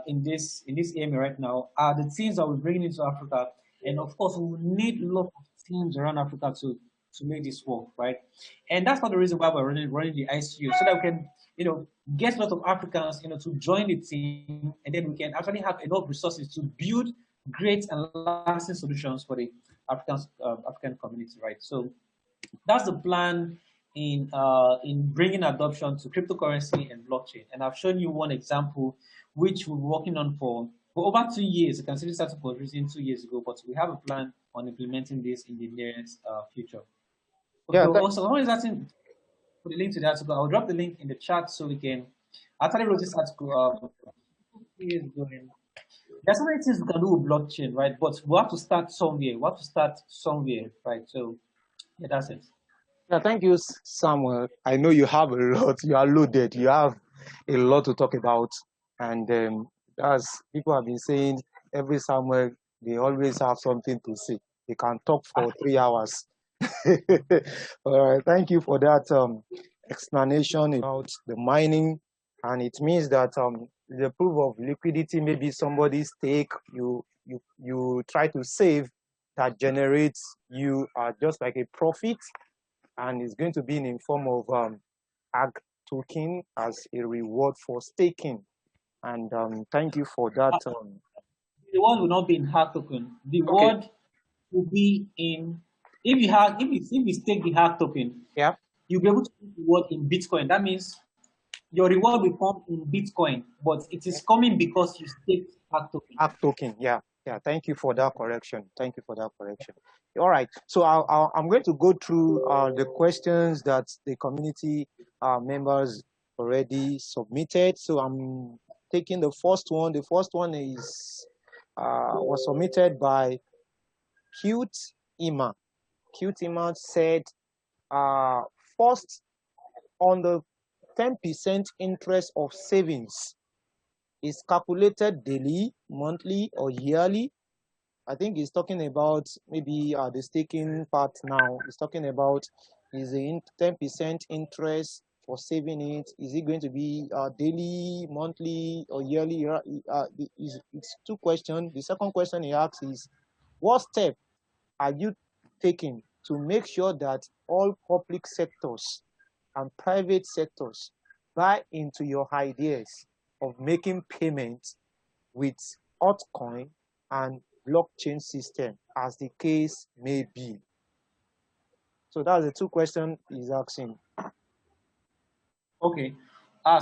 in this area right now, are the things that we're bringing into Africa. And of course, we will need a lot of teams around Africa to make this work, right? And that's not the reason why we're running the ICU, so that we can, get a lot of Africans, to join the team, and then we can actually have enough resources to build great and lasting solutions for the African community, right? So that's the plan in bringing adoption to cryptocurrency and blockchain. And I've shown you one example which we're working on for over 2 years. You can see this started producing 2 years ago, but we have a plan on implementing this in the nearest future. Okay, Yeah, also, someone is asking for the link to the article. I'll drop the link in the chat so we can. I actually wrote this article 2 years ago. And there's so many things we can do with blockchain, right? But we have to start somewhere. Right? So, yeah, that's it. yeah, thank you, Samuel. I know you have a lot. You are loaded. You have a lot to talk about, and as people have been saying, every Samuel they always have something to say. They can talk for 3 hours. All right, thank you for that explanation about the mining, and it means that the proof of liquidity, maybe somebody's stake you try to save that generates you just like a profit, and it's going to be in form of AG token as a reward for staking. And thank you for that. The word will not be in hard token. The Okay. word will be in, if you stake the hard token, Yeah. you'll be able to put the word in Bitcoin. That means your reward will come in Bitcoin, but it is coming because you staked hard token. AG token, yeah. Yeah, thank you for that correction. Thank you for that correction. All right, so I'm going to go through the questions that the community members already submitted. So I'm taking the first one. The first one is was submitted by Cute Ima. Cute Ima said, first, on the 10% interest of savings is calculated daily, monthly, or yearly. I think he's talking about maybe the staking part now. He's talking about is the 10% interest for saving it. Is it going to be daily, monthly, or yearly? It's two questions. The second question he asks is, what step are you taking to make sure that all public sectors and private sectors buy into your ideas of making payments with altcoin and blockchain system, as the case may be? So that's the two questions he's asking. Okay.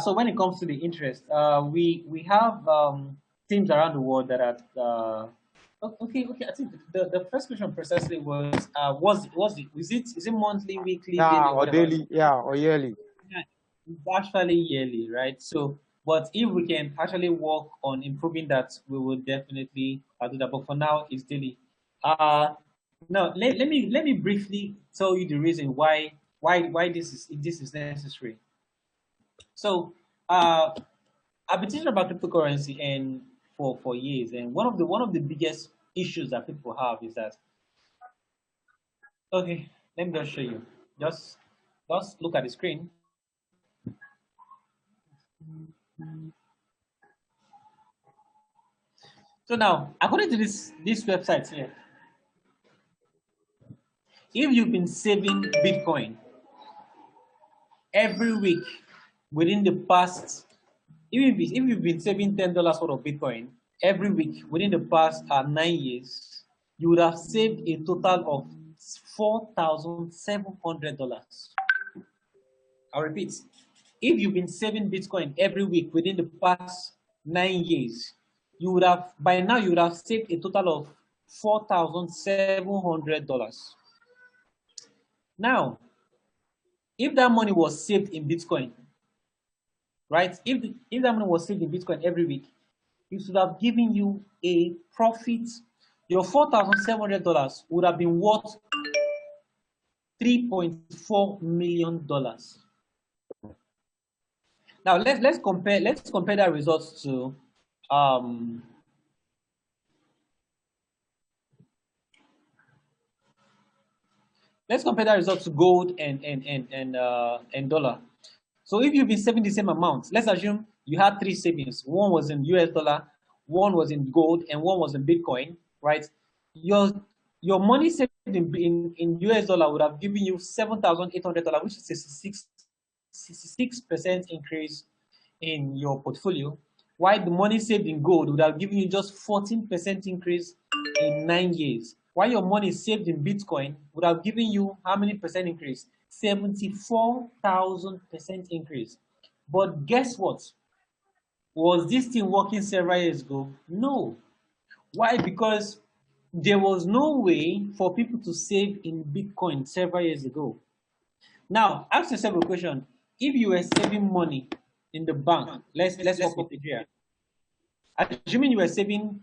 So when it comes to the interest, we have teams around the world that are okay. I think the first question precisely was is it monthly, weekly, daily, or daily, or yearly? Yeah, it's actually yearly, right? So, but if we can actually work on improving that, we will definitely do that. But for now, it's daily. Now let me briefly tell you the reason why this is necessary. So, I've been teaching about cryptocurrency and for years, and one of the biggest issues that people have is that, okay, let me just show you. Just look at the screen. So now, according to this website here, if you've been saving Bitcoin every week within the past, if you've been saving $10 worth of Bitcoin every week within the past 9 years, you would have saved a total of $4,700. I'll repeat. If you've been saving Bitcoin every week within the past 9 years, you would have saved a total of $4,700. Now, if that money was saved in Bitcoin, right? If that money was saved in Bitcoin every week, it should have given you a profit. Your $4,700 would have been worth $3.4 million. Now let's compare that result to let's compare that result to gold and dollar. So if you've been saving the same amount, let's assume you had three savings. One was in US dollar, one was in gold, and one was in Bitcoin, right? Your your money saved in US dollar would have given you $7,800, which is a 66% increase in your portfolio, while the money saved in gold would have given you just 14% increase in 9 years. While your money saved in Bitcoin would have given you how many percent increase? 74,000% increase. But guess what? Was this thing working several years ago? No. Why? Because there was no way for people to save in Bitcoin several years ago. Now, ask yourself a question. If you were saving money in the bank, let's work up Nigeria. Assuming you were saving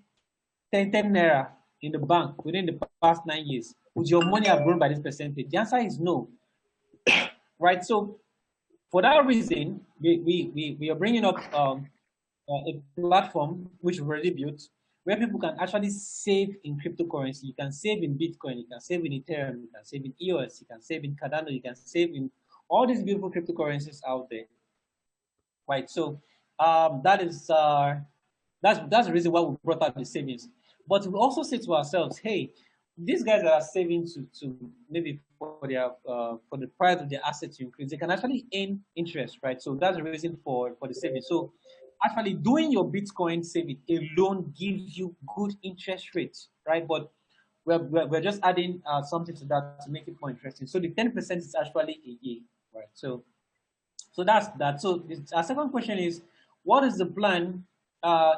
10 naira in the bank within the past 9 years, would your money have grown by this percentage? The answer is no. Right? So for that reason, we are bringing up a platform which we've already built where people can actually save in cryptocurrency. You can save in Bitcoin, you can save in Ethereum, you can save in EOS, you can save in Cardano, you can save in all these beautiful cryptocurrencies out there. Right. So that's the reason why we brought out the savings. But we also say to ourselves, hey, these guys that are saving to maybe for the price of their assets to increase, they can actually earn interest, right? So that's the reason for the savings. So actually doing your Bitcoin saving alone gives you good interest rates, right? But we're just adding something to that to make it more interesting. So the 10% is actually a year, right? So that's that. So our second question is, what is the plan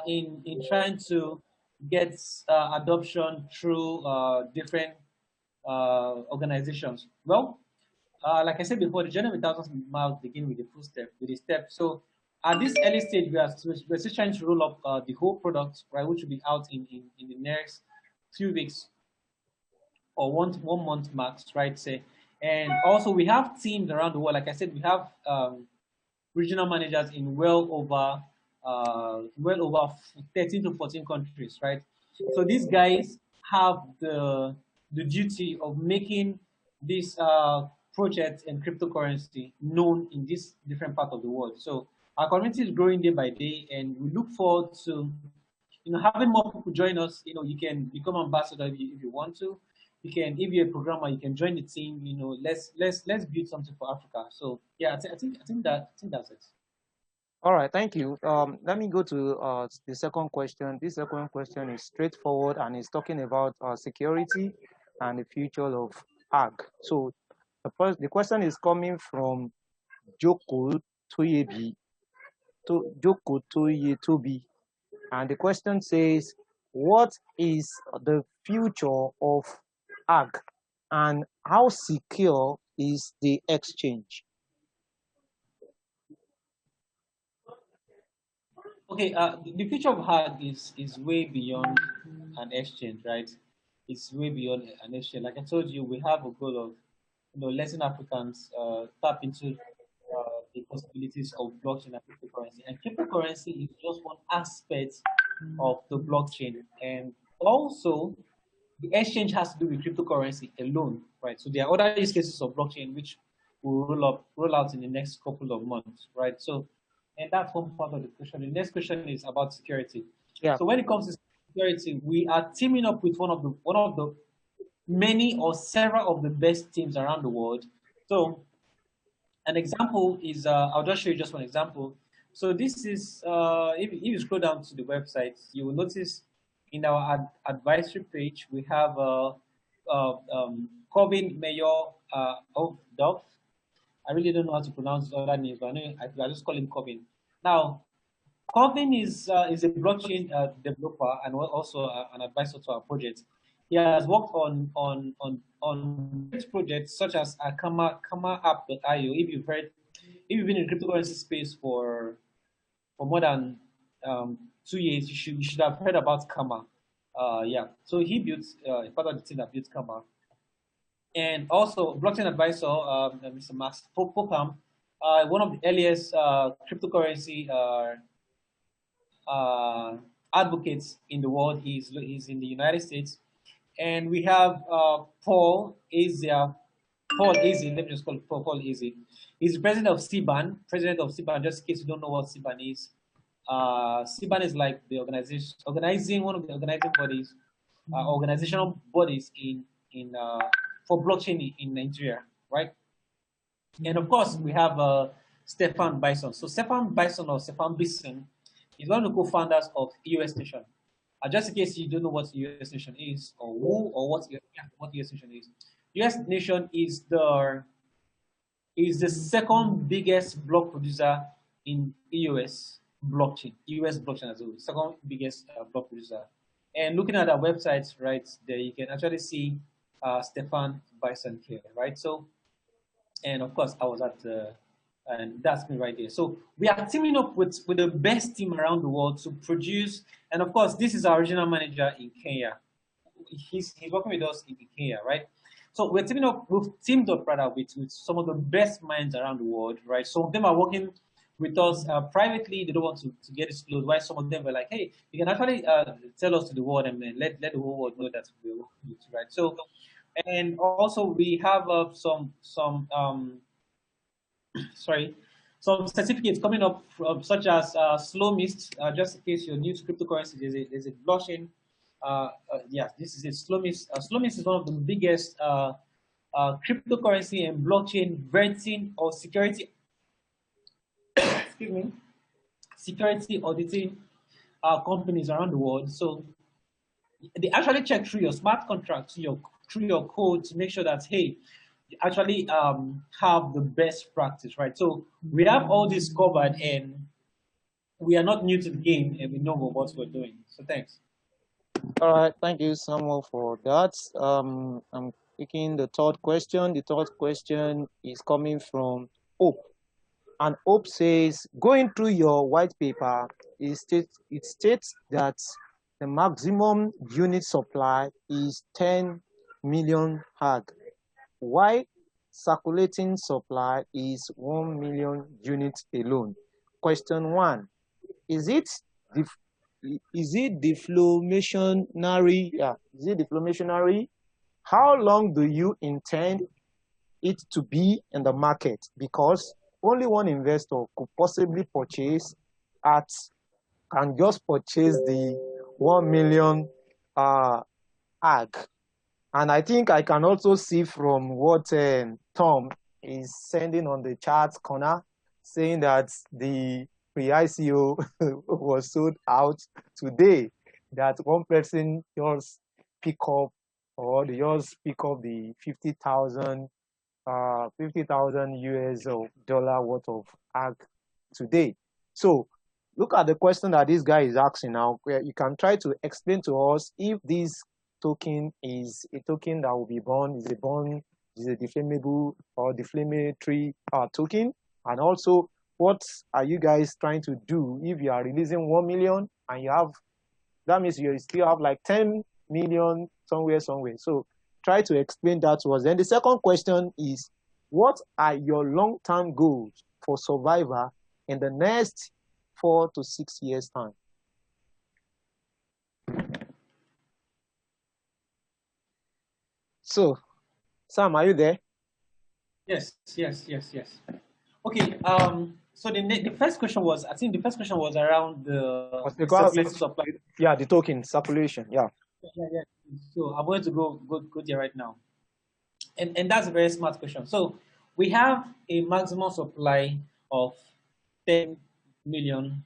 in trying to get adoption through different organizations? Well, like I said before, the journey of 1,000 miles begin with the full step, with the step. So at this early stage, we're still trying to roll up the whole product, right, which will be out in the next few weeks or 1 month max, right? Say, and also we have teams around the world. Like I said, we have regional managers in well over 13 to 14 countries, right? So these guys have the duty of making this project and cryptocurrency known in this different part of the world. So our community is growing day by day, and we look forward to having more people join us. You can become ambassador if you want to. You can, if you're a programmer, you can join the team. Let's build something for Africa. So yeah, I think that's it. All right, thank you. Let me go to the second question. This second question is straightforward and is talking about security and the future of ag. So the question is coming from Joko Toyebi, Joko Toyetobi, and the question says, "What is the future of ag, and how secure is the exchange?" Okay, the future of ag is way beyond an exchange, right? It's way beyond an exchange. Like I told you, we have a goal of letting Africans tap into the possibilities of blockchain and cryptocurrency. And cryptocurrency is just one aspect of the blockchain. And also, the exchange has to do with cryptocurrency alone, right? So there are other use cases of blockchain which will roll out in the next couple of months, right? So, and that's one part of the question. The next question is about security. Yeah. So when it comes to security, we are teaming up with one of the many or several of the best teams around the world. So an example is, I'll just show you just one example. So this is, if you scroll down to the website, you will notice in our advisory page, we have Corbin Mayor of Dove. I really don't know how to pronounce his other names, but I just call him Corbin. Now, Corbin is a blockchain developer and also an advisor to our project. He has worked on projects such as Kama app.io. If you've been in the cryptocurrency space for more than 2 years, you should have heard about Kama. Yeah, so he built part of the team that built Kama, and also blockchain advisor Mr. Max Popam, one of the earliest cryptocurrency advocates in the world. He's in the United States, and we have Paul Asia, Paul Easy, let me just call it Paul Easy. He's the president of CBAN. President of CBAN, just in case you don't know what CBAN is. CBAN is like the organizing one of the organizing bodies, organizational bodies in for blockchain in Nigeria, right? And of course, we have Stefan Bison. So Stefan Bison or Stefan Bison is one of the co-founders of US Nation. Just in case you don't know what US Nation is or who or what US Nation is. US Nation is the second biggest block producer in US blockchain. US blockchain as well, second biggest block producer. And looking at our websites, right there, you can actually see Stefan Bison here, right? So, and of course, I was at and that's me right there. So we are teaming up with the best team around the world to produce. And of course, this is our regional manager in Kenya. He's working with us in Kenya, right? So we've teamed up with some of the best minds around the world, right? Some of them are working with us privately. They don't want to get disclosed. While some of them were like, hey, you can actually tell us to the world and let the whole world know that we're working with you, right? So, and also we have some certificates coming up from, such as Slow Mist. Just in case you're new to cryptocurrency, there's a blockchain. Yeah, this is it. Slow Mist. Slow Mist is one of the biggest cryptocurrency and blockchain vetting or security. excuse me, security auditing companies around the world. So they actually check through your smart contract, through your code to make sure that, hey, you actually have the best practice, right? So we have all this covered, and we are not new to the game, and we know what we're doing. So thanks. All right, thank you, Samuel, for that. I'm picking the third question. The third question is coming from Hope. And Hope says, going through your white paper, it states that the maximum unit supply is 10 million HAG. Why circulating supply is 1 million units alone? Question 1, is it deflationary? Yeah, is it deflationary? How long do you intend it to be in the market? Because only one investor could possibly can just purchase the 1 million AG. And I think I can also see from what Tom is sending on the chat corner, saying that the pre-ICO was sold out today, that one person just pick up the 50,000 US dollar worth of AG today. So look at the question that this guy is asking now, where you can try to explain to us if this token is a token that will be is a deflammable or deflammatory token, and also what are you guys trying to do if you are releasing 1 million and you have, that means you still have like 10 million somewhere. So try to explain that to us. Then the second question is, what are your long-term goals for Survivor in the next 4 to 6 years time? So, Sam, are you there? Yes. Okay. So the first question was, I think the first question was around the circulating supply. Yeah, the token circulation. Yeah. So I'm going to go there right now, and that's a very smart question. So we have a maximum supply of 10 million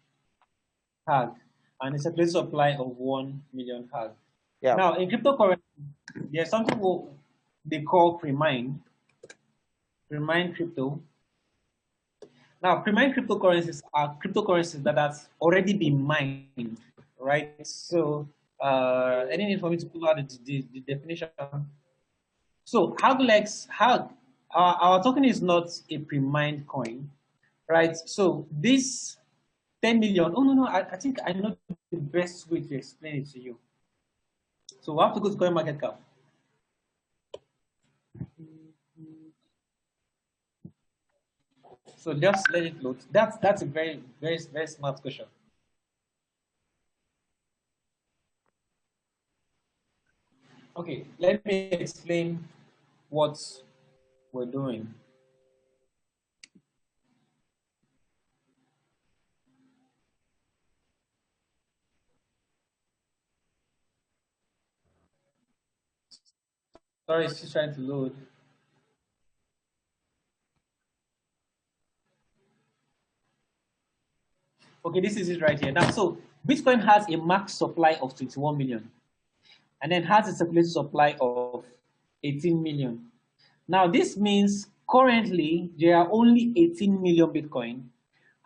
HAG and a circulating supply of 1 million HAG. Yeah. Now in cryptocurrency, there's something they call pre-mine crypto. Now, pre-mined cryptocurrencies are cryptocurrencies that has already been mined, right? So, any need for me to pull out the definition? So, Hagglex, our token is not a pre-mined coin, right? So, this 10 million, oh, no, I think I know the best way to explain it to you. So, we have to go to CoinMarketCap. So just let it load. That's a very, very, very smart question. Okay, let me explain what we're doing. Sorry, it's just trying to load. Okay, this is it right here. Now, so Bitcoin has a max supply of 21 million and then has a circulating supply of 18 million. Now, this means currently there are only 18 million Bitcoin.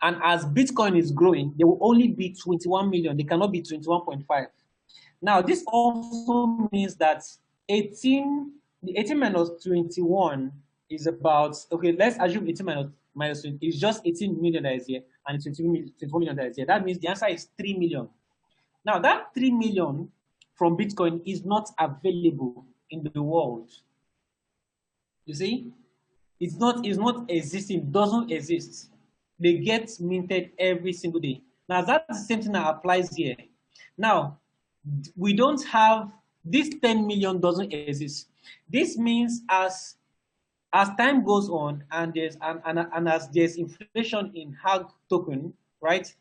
And as Bitcoin is growing, there will only be 21 million. They cannot be 21.5. Now, this also means that 18, the 18 minus 21 is about, okay, let's assume 18 minus 20 is just 18 million that is here and 21 million that is here. That means the answer is 3 million. Now, that 3 million from Bitcoin is not available in the world. You see? It's not existing, doesn't exist. They get minted every single day. Now, that's the same thing that applies here. Now, we don't have, this 10 million doesn't exist. This means as time goes on and there's and as there's inflation in HAG token, right?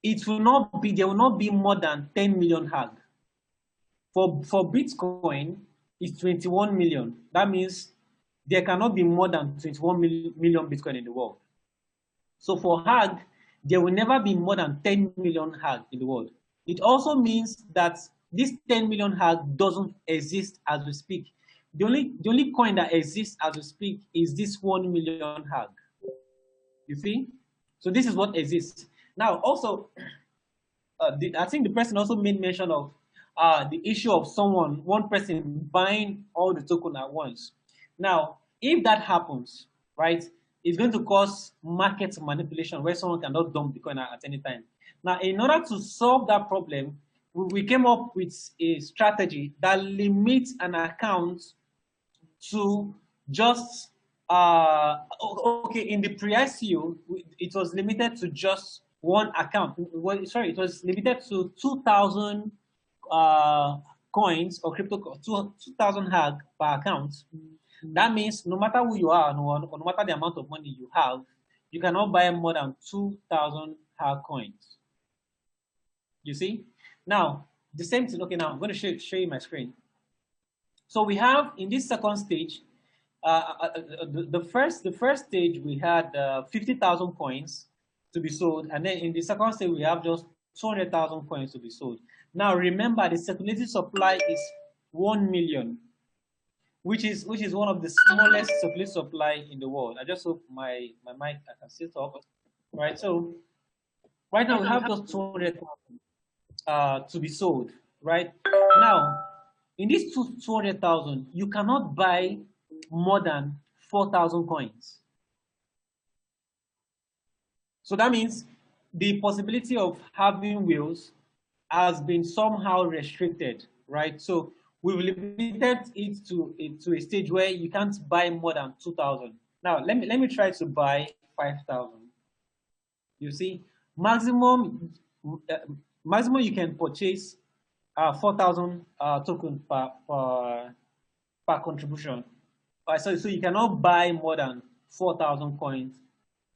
It will not be, there will not be more than 10 million HAG. For Bitcoin, it's 21 million. That means there cannot be more than 21 million Bitcoin in the world. So for HAG, there will never be more than 10 million HAG in the world. It also means that this 10 million HAG doesn't exist as we speak. The only coin that exists as we speak is this 1 million HAG. You see? So this is what exists. Now, also, I think the person also made mention of the issue of one person buying all the token at once. Now, if that happens, right, it's going to cause market manipulation where someone cannot dump Bitcoin at any time. Now, in order to solve that problem, we came up with a strategy that limits an account to just, okay, in the pre-ICO, it was limited to just one account. Well, sorry, it was limited to 2,000 coins or crypto, 2,000 HAG per account. That means no matter who you are, or no matter the amount of money you have, you cannot buy more than 2,000 HAG coins. You see? Now, the same thing, okay, now I'm going to show you my screen. So we have in this second stage, the first stage we had 50,000 coins to be sold, and then in the second stage we have just 200,000 coins to be sold. Now remember, the circulating supply is 1 million, which is one of the smallest circulating supply in the world. I just hope my mic I can still talk. Right, so right now we have just 200,000 to be sold. Right now, in this 200,000, you cannot buy more than 4,000 coins. So that means the possibility of having whales has been somehow restricted, right? So we've limited it to a stage where you can't buy more than 2,000. Now let me try to buy 5,000. You see, maximum you can purchase 4,000 tokens per contribution. So you cannot buy more than 4,000 coins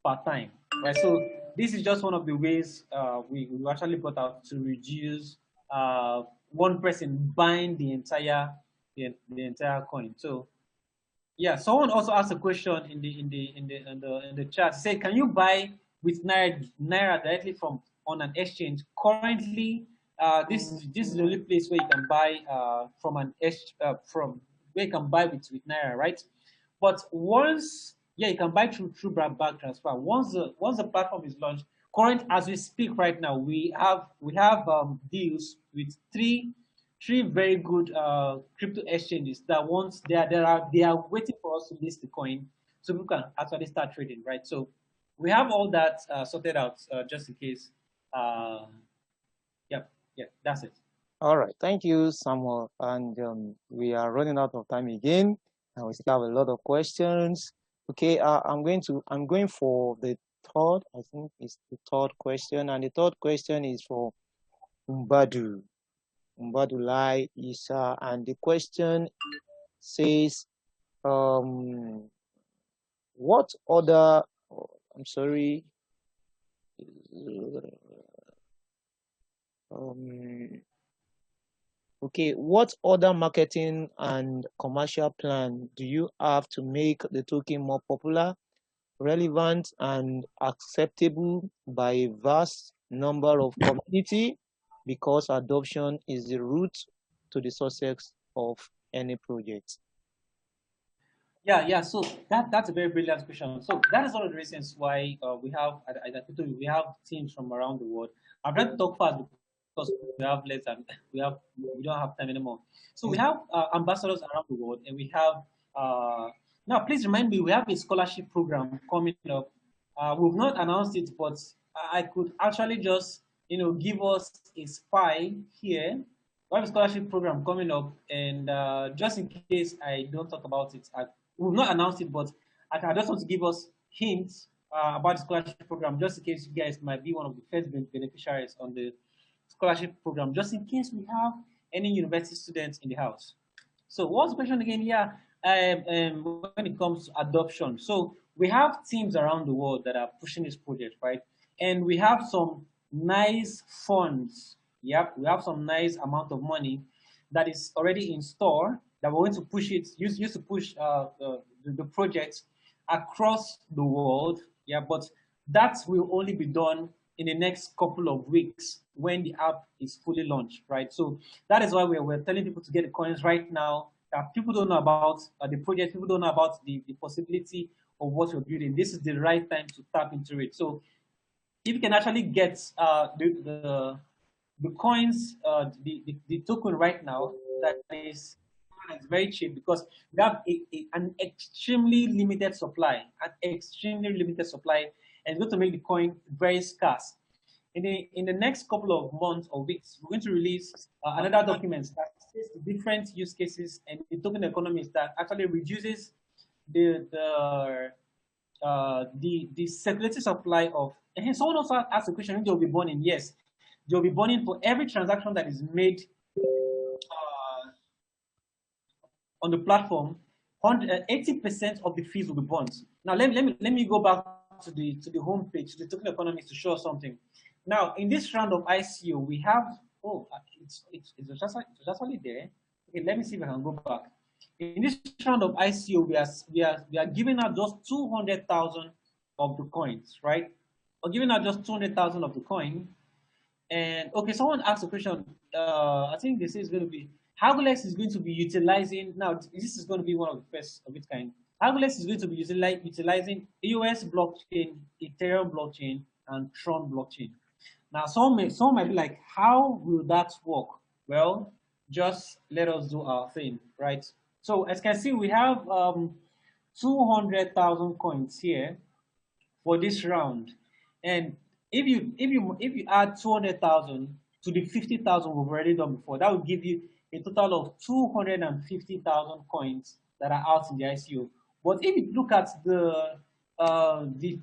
per time, right? So this is just one of the ways we actually brought out to reduce one person buying the entire coin. So yeah, someone also asked a question in the chat. Say, can you buy with naira directly from on an exchange? Currently, this is the only place where you can buy from where you can buy with naira, right? But once, yeah, you can buy through bank transfer. Once the platform is launched, as we speak right now, we have deals with three very good crypto exchanges that they are waiting for us to list the coin so people can actually start trading, right? So we have all that sorted out just in case. Yeah, that's it. All right, thank you, Samuel. And we are running out of time again, and we still have a lot of questions. Okay, I'm going for the third. I think it's the third question, and the third question is for Umbadulai Isa, and the question says, What other? I'm sorry. Okay, what other marketing and commercial plan do you have to make the token more popular, relevant, and acceptable by a vast number of community? Because adoption is the root to the success of any project. Yeah. So that's a very brilliant question. So that is one of the reasons why we have, we have teams from around the world. I'm trying to talk fast because we have less than we don't have time anymore. So we have ambassadors around the world, and we have now. Please remind me, we have a scholarship program coming up. We've not announced it, but I could actually just give us a spy here. We have a scholarship program coming up, and just in case I don't talk about it, we've not announced it, but I just want to give us hints about the scholarship program, just in case you guys might be one of the first beneficiaries on the scholarship program, just in case we have any university students in the house. So what's the question again? Yeah, when it comes to adoption, so we have teams around the world that are pushing this project, right? And we have some nice funds. Yep, we have some nice amount of money that is already in store that we're going to push it, used to push the project across the world. Yeah, but that will only be done in the next couple of weeks when the app is fully launched, right? So that is why we're telling people to get the coins right now. That people don't know about the project, people don't know about the possibility of what we're building. This is the right time to tap into it. So if you can actually get the coins, the token right now, that is it's very cheap because we have an extremely limited supply, and it's going to make the coin very scarce. In the next couple of months or weeks, we're going to release another document that says the different use cases and the token economies that actually reduces the the circulating supply of. And someone also asked a question: if they'll be burning? Yes, they'll be burning for every transaction that is made on the platform. 80% of the fees will be burned. Now let me go back to the home page, the token economics, to show something. Now in this round of ICO, we have it's just only there. Okay, let me see if I can go back. In this round of ICO, we are giving out just 200,000 of the coins, right? We're giving out just 200,000 of the coin. And okay, someone asked a question. I think this is going to be Hagglex is going to be utilizing now. This is going to be one of the first of its kind. Hagglex is going to be utilizing EOS blockchain, Ethereum blockchain, and Tron blockchain. Now, some might be like, how will that work? Well, just let us do our thing, right? So as you can see, we have 200,000 coins here for this round, and if you add 200,000 to the 50,000 we've already done before, that will give you a total of 250,000 coins that are out in the ICO. But if you look at the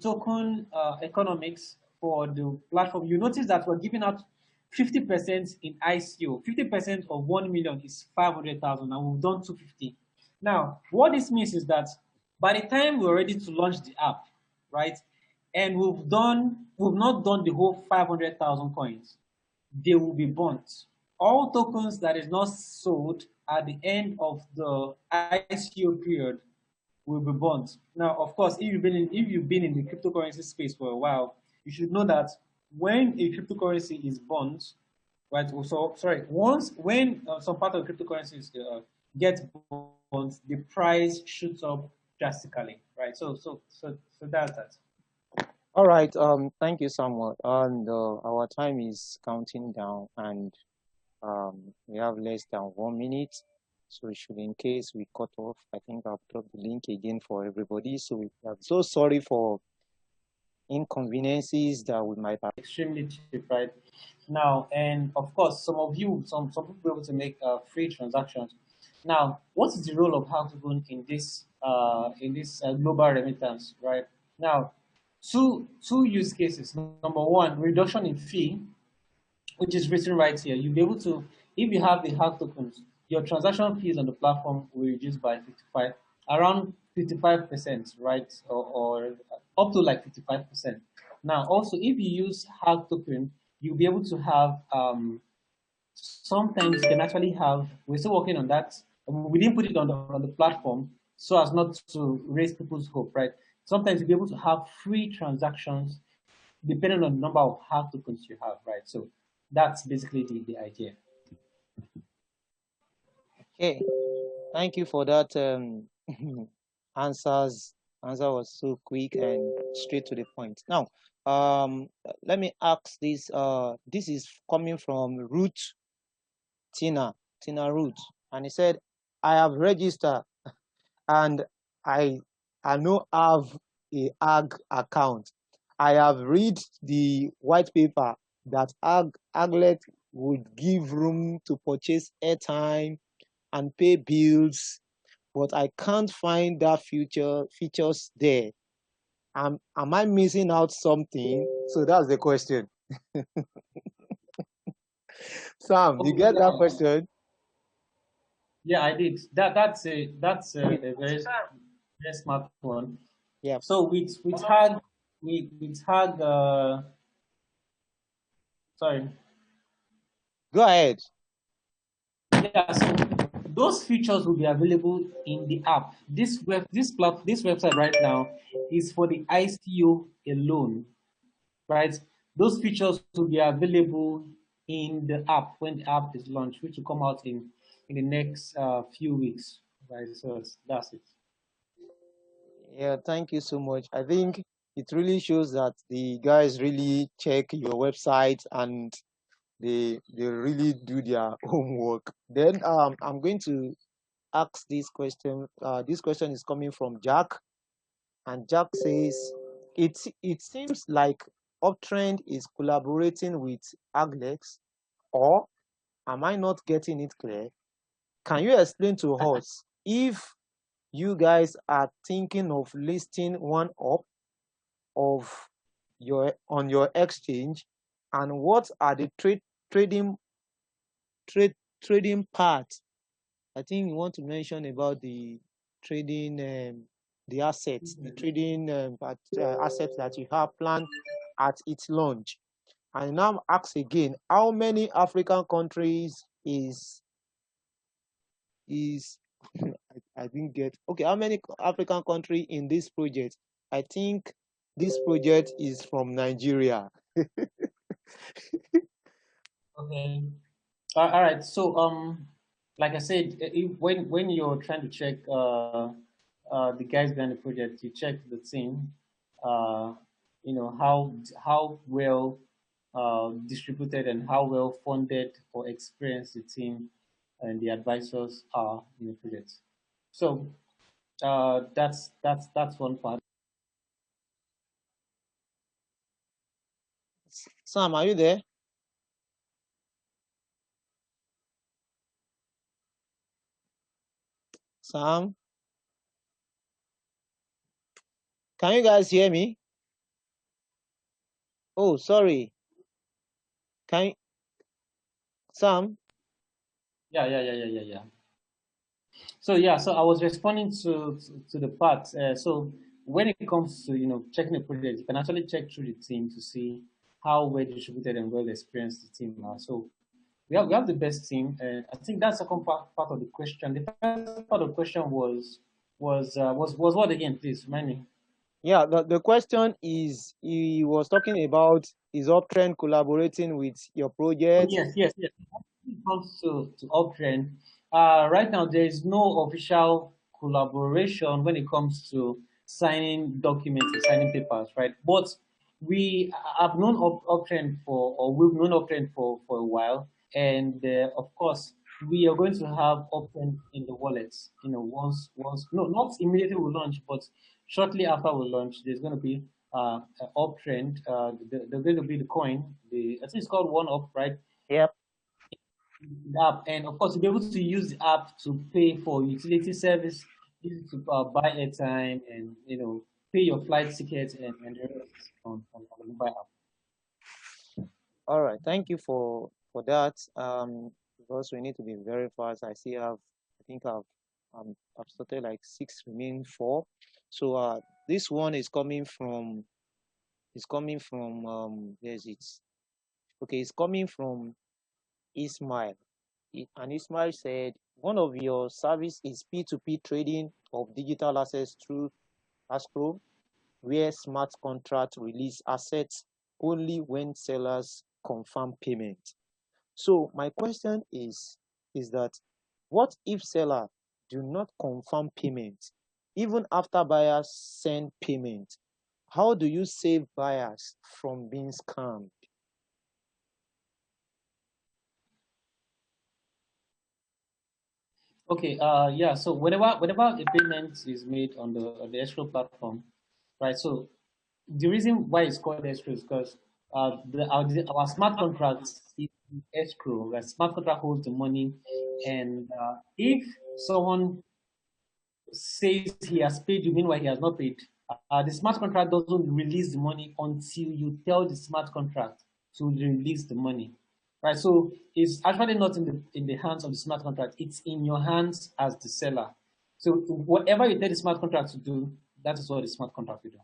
token economics for the platform, you notice that we're giving out 50% in ICO. 50% of 1 million is 500,000, and we've done 250. Now, what this means is that by the time we're ready to launch the app, right, and we've not done the whole 500,000 coins, they will be burnt. All tokens that is not sold at the end of the ICO period will be burnt. Now, of course, if you've been in the cryptocurrency space for a while, you should know that when a cryptocurrency is burnt, right? So sorry, when some part of the cryptocurrencies gets burnt, the price shoots up drastically, right? So that's that. All right. Thank you, Samuel. And our time is counting down, and we have less than 1 minute. So should in case we cut off, I think I'll drop the link again for everybody. So I'm so sorry for inconveniences that we might have. Extremely cheap, right? Now, and of course, some people will be able to make free transactions. Now, what is the role of Hackathon in this global remittance, right? Now, two use cases. Number one, reduction in fee, which is written right here. You'll be able to, if you have the hack tokens, your transaction fees on the platform will reduce by around 55%, right? Or up to like 55%. Now, also, if you use Hag token, you'll be able to have sometimes you can actually have, we're still working on that. We didn't put it on the platform so as not to raise people's hope, right? Sometimes you'll be able to have free transactions depending on the number of Hag tokens you have, right? So that's basically the idea. Okay, thank you for that answers. Answer was so quick and straight to the point. Now, let me ask this. This is coming from Ruth Tina Ruth, and he said, "I have registered and I no have a AG account. I have read the white paper that Hagglex would give room to purchase airtime and pay bills, but I can't find that features there. Am I missing out something?" So that's the question. Sam, you Okay, get that yeah, question? yeah, I did. That's a very smart one. Yeah. So with Hag, sorry, Go ahead. yeah. So those features will be available in the app. This website right now is for the ICO alone, right? Those features will be available in the app when the app is launched, which will come out in the next few weeks, right? So that's it. Yeah, thank you so much. I think it really shows that the guys really check your website and they really do their homework. Then I'm going to ask this question. This question is coming from Jack, and Jack says, it seems like Uptrend is collaborating with Hagglex, or am I not getting it clear? Can you explain to us if you guys are thinking of listing one up of your exchange, and what are the trading trade trading parts? I think you want to mention about the trading the assets, the trading assets that you have planned at its launch. And now ask again, how many African countries is I didn't get, okay, how many African country in this project? I think this project is from Nigeria. Okay. All right. So, like I said, when you're trying to check the guys behind the project, you check the team, uh, how well distributed and how well funded or experienced the team and the advisors are in the project. So, that's one part. Sam, are you there? Sam, can you guys hear me? Oh, sorry. Can you, Sam? Yeah. So I was responding to the part. So when it comes to checking a project, you can actually check through the team to see how well distributed and well experienced the team are. So we have the best team, and I think that's the second part of the question. The first part of the question was what again? Please remind me. Yeah, the question is, he was talking about, is Uptrend collaborating with your Oh, project? yes. When it comes to Uptrend, right now there is no official collaboration when it comes to signing documents and signing papers, right? But we have known Uptrend or we've known Uptrend for a while, and of course we are going to have Uptrend in the wallets. Once no, not immediately we launch, but shortly after we launch, there's going to be Uptrend. They're going to be the coin. I think it's called One Up, right? Yep. The app, and of course you'll be able to use the app to pay for utility service, use it to buy airtime, and pay your flight tickets and the rest on the mobile app. All right. Thank you for that. Because we need to be very fast. I think I've I've started like 6, remain 4. So this one is coming from where's it? Okay, it's coming from Ismail. And Ismail said one of your service is P2P trading of digital assets through escrow, where smart contract release assets only when sellers confirm payment. So my question is that what if seller do not confirm payment even after buyers send payment? How do you save buyers from being scammed? Okay. Yeah. So whenever a payment is made on the escrow platform, right? So the reason why it's called escrow is because our smart contracts is escrow. Right? Smart contract holds the money, and if someone says he has paid you, meanwhile he has not paid, the smart contract doesn't release the money until you tell the smart contract to release the money. Right, so it's actually not in the hands of the smart contract; it's in your hands as the seller. So whatever you tell the smart contract to do, that is what the smart contract will do.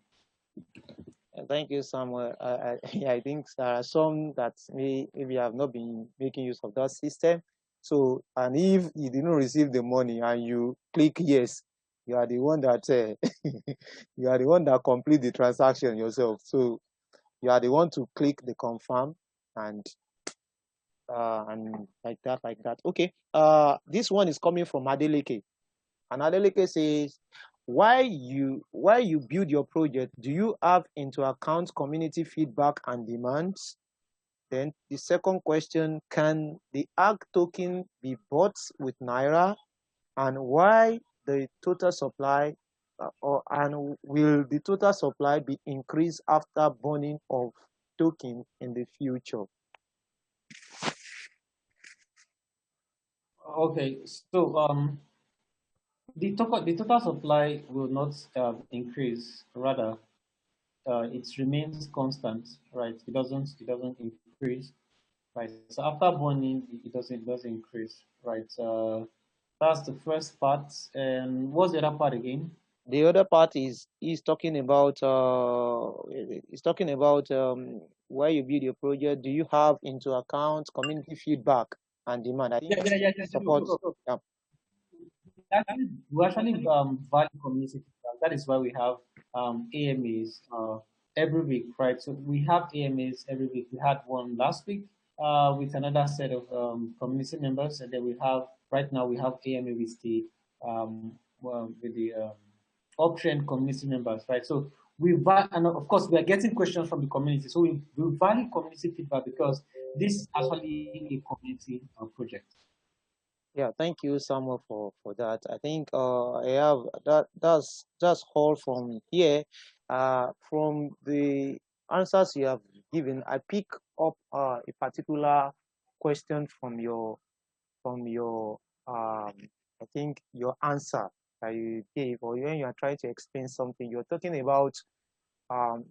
Thank you, Samuel. I think there are some that maybe have not been making use of that system. So, and if you didn't receive the money and you click yes, you are the one that you are the one that complete the transaction yourself. So you are the one to click the confirm and like that. Okay. This one is coming from Adeleke. And Adeleke says, why you build your project, do you have into account community feedback and demands? Then the second question, can the ARC token be bought with Naira? And why the total supply and will the total supply be increased after burning of token in the future? Okay, so the total supply will not increase. Rather, it remains constant. Right? It doesn't increase. Right. So after burning, it doesn't increase. Right. That's the first part. And what's the other part again? The other part is talking about where you build your project. Do you have into account community feedback and demand? I Yeah, think yeah, yeah, yeah. support. Yeah. We actually value community feedback. That is why we have AMAs every week, right? So we have AMAs every week. We had one last week with another set of community members, and then we have right now we have AMA with the Uptrennd community members, right? So and of course we are getting questions from the community. So we value community feedback because this is actually a community project. Yeah, thank you, Samuel, for that. I think I have that's all from here. From the answers you have given, I pick up a particular question from your I think your answer that you gave, or when you are trying to explain something, you're talking about um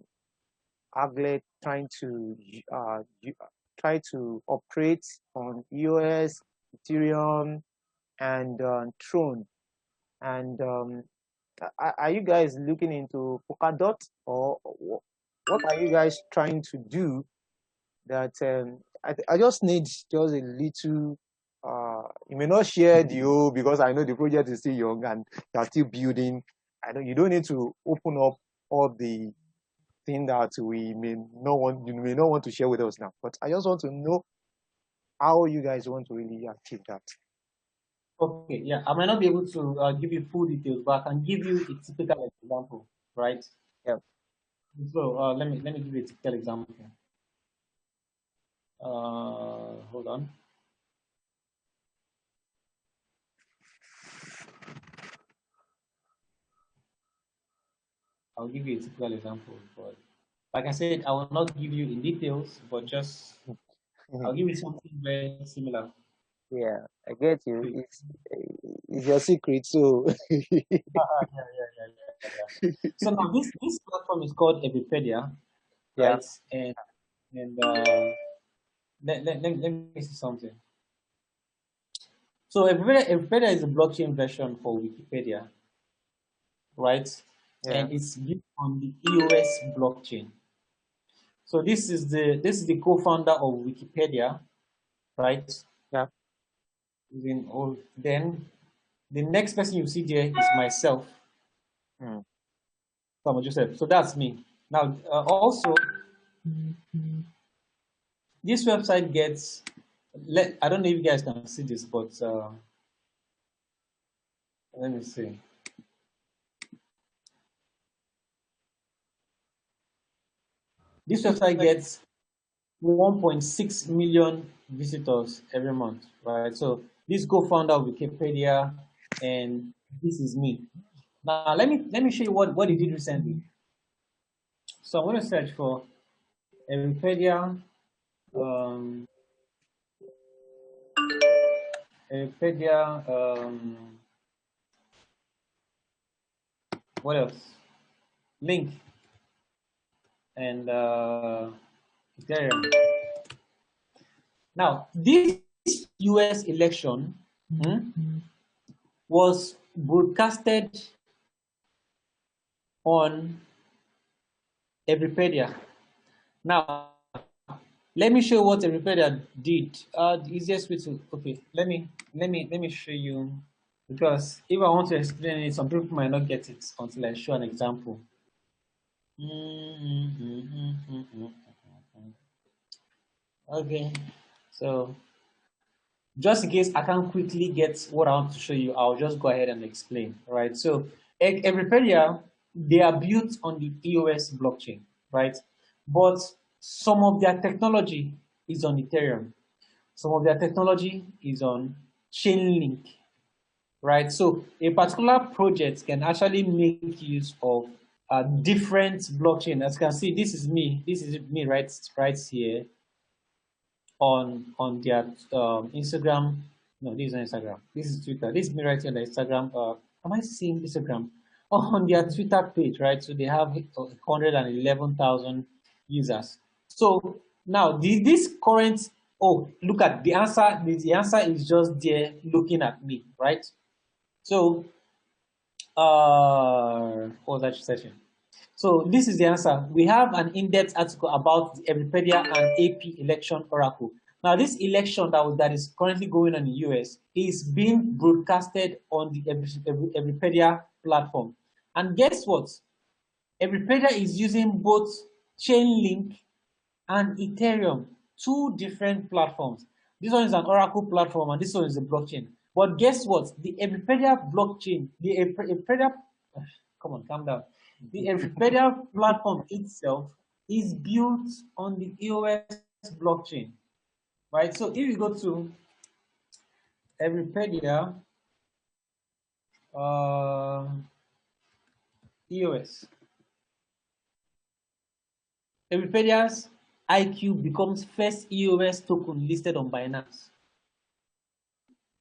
Hagglex trying to try to operate on EOS, Ethereum, and Tron. And are you guys looking into Polkadot, or what are you guys trying to do? That I just need just a little. You may not share the whole because I know the project is still young and you're still building. I know you don't need to open up all the thing that you may not want to share with us now. But I just want to know how you guys want to really achieve that. Okay, yeah, I might not be able to give you full details, but I can give you a typical example, right? Yeah. So let me give you a typical example. Hold on. I'll give you a typical example, but like I said, I will not give you in details, but just I'll give you something very similar. Yeah, I get you. It's your secret, so Yeah. So now this platform is called Epipedia, yeah. right? And let me see something. So Wikipedia is a blockchain version for Wikipedia, right? Yeah. And it's built on the EOS blockchain. So this is the co-founder of Wikipedia, right? Yeah. Then the next person you see there is myself, Mm. Thomas Joseph. So that's me. Now, also, this website gets. I don't know if you guys can see this, but let me see. This website gets 1.6 million visitors every month, right? So this co-founder of Wikipedia, and this is me. Now let me show you what he did recently. So I'm going to search for Wikipedia, um, Wikipedia, what else? Link and Ethereum. Now this US election was broadcasted on Wikipedia. Now, let me show you what Wikipedia did. The easiest way to let me show you, because if I want to explain it, some people might not get it until I show an example. Okay, so just in case I can't quickly get what I want to show you, I'll just go ahead and explain. Right. So Wikipedia, they are built on the EOS blockchain, right? But some of their technology is on Ethereum. Some of their technology is on Chainlink, right? So a particular project can actually make use of a different blockchain. As you can see, this is me. This is me right here on their Instagram. No, this is not Instagram. This is Twitter. This is me right here on the Instagram. Am I seeing Instagram? Oh, on their Twitter page, right? So they have 111,000 users. So now this current, oh, look at the answer. The answer is just there looking at me, right? So what was that session? So this is the answer. We have an in-depth article about the Wikipedia and AP election oracle. Now, this election that is currently going on in the US is being broadcasted on the Wikipedia platform. And guess what? Wikipedia is using both Chainlink and Ethereum, two different platforms. This one is an Oracle platform, and this one is a blockchain. But guess what? The Wikipedia blockchain, the Wikipedia, come on, calm down. The Wikipedia platform itself is built on the EOS blockchain, right? So if you go to Wikipedia EOS, Wikipedia's IQ becomes first EOS token listed on Binance.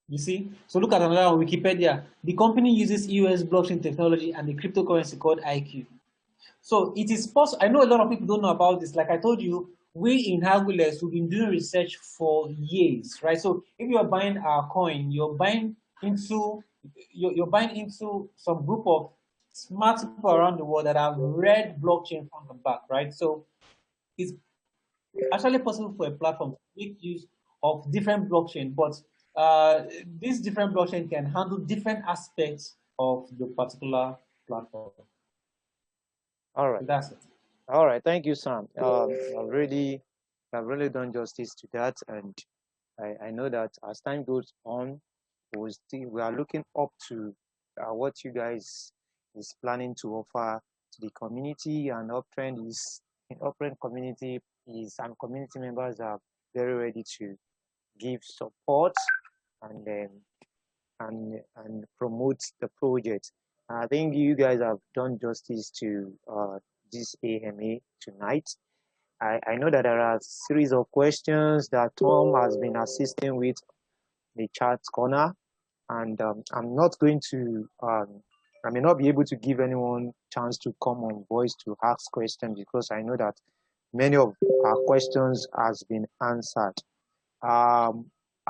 You see? So look at another one, Wikipedia. The company uses EOS blockchain technology and the cryptocurrency called IQ. So it is possible. I know a lot of people don't know about this. Like I told you, we in Hagglex, we've been doing research for years, right? So if you're buying our coin, you're buying into some group of smart people around the world that have read blockchain front and back, right? So it's actually possible for a platform to make use of different blockchain, but this different blockchain can handle different aspects of the particular platform. All right. So that's it. All right. Thank you, Sam. I've really done justice to that, and I know that as time goes on, we are looking up to what you guys is planning to offer to the community, and Uptrend community is and community members are very ready to give support and and promote the project. I think you guys have done justice to this AMA tonight. I know that there are a series of questions that Tom has been assisting with the chat corner, and I'm not going to, I may not be able to give anyone chance to come on voice to ask questions because I know that many of our questions has been answered.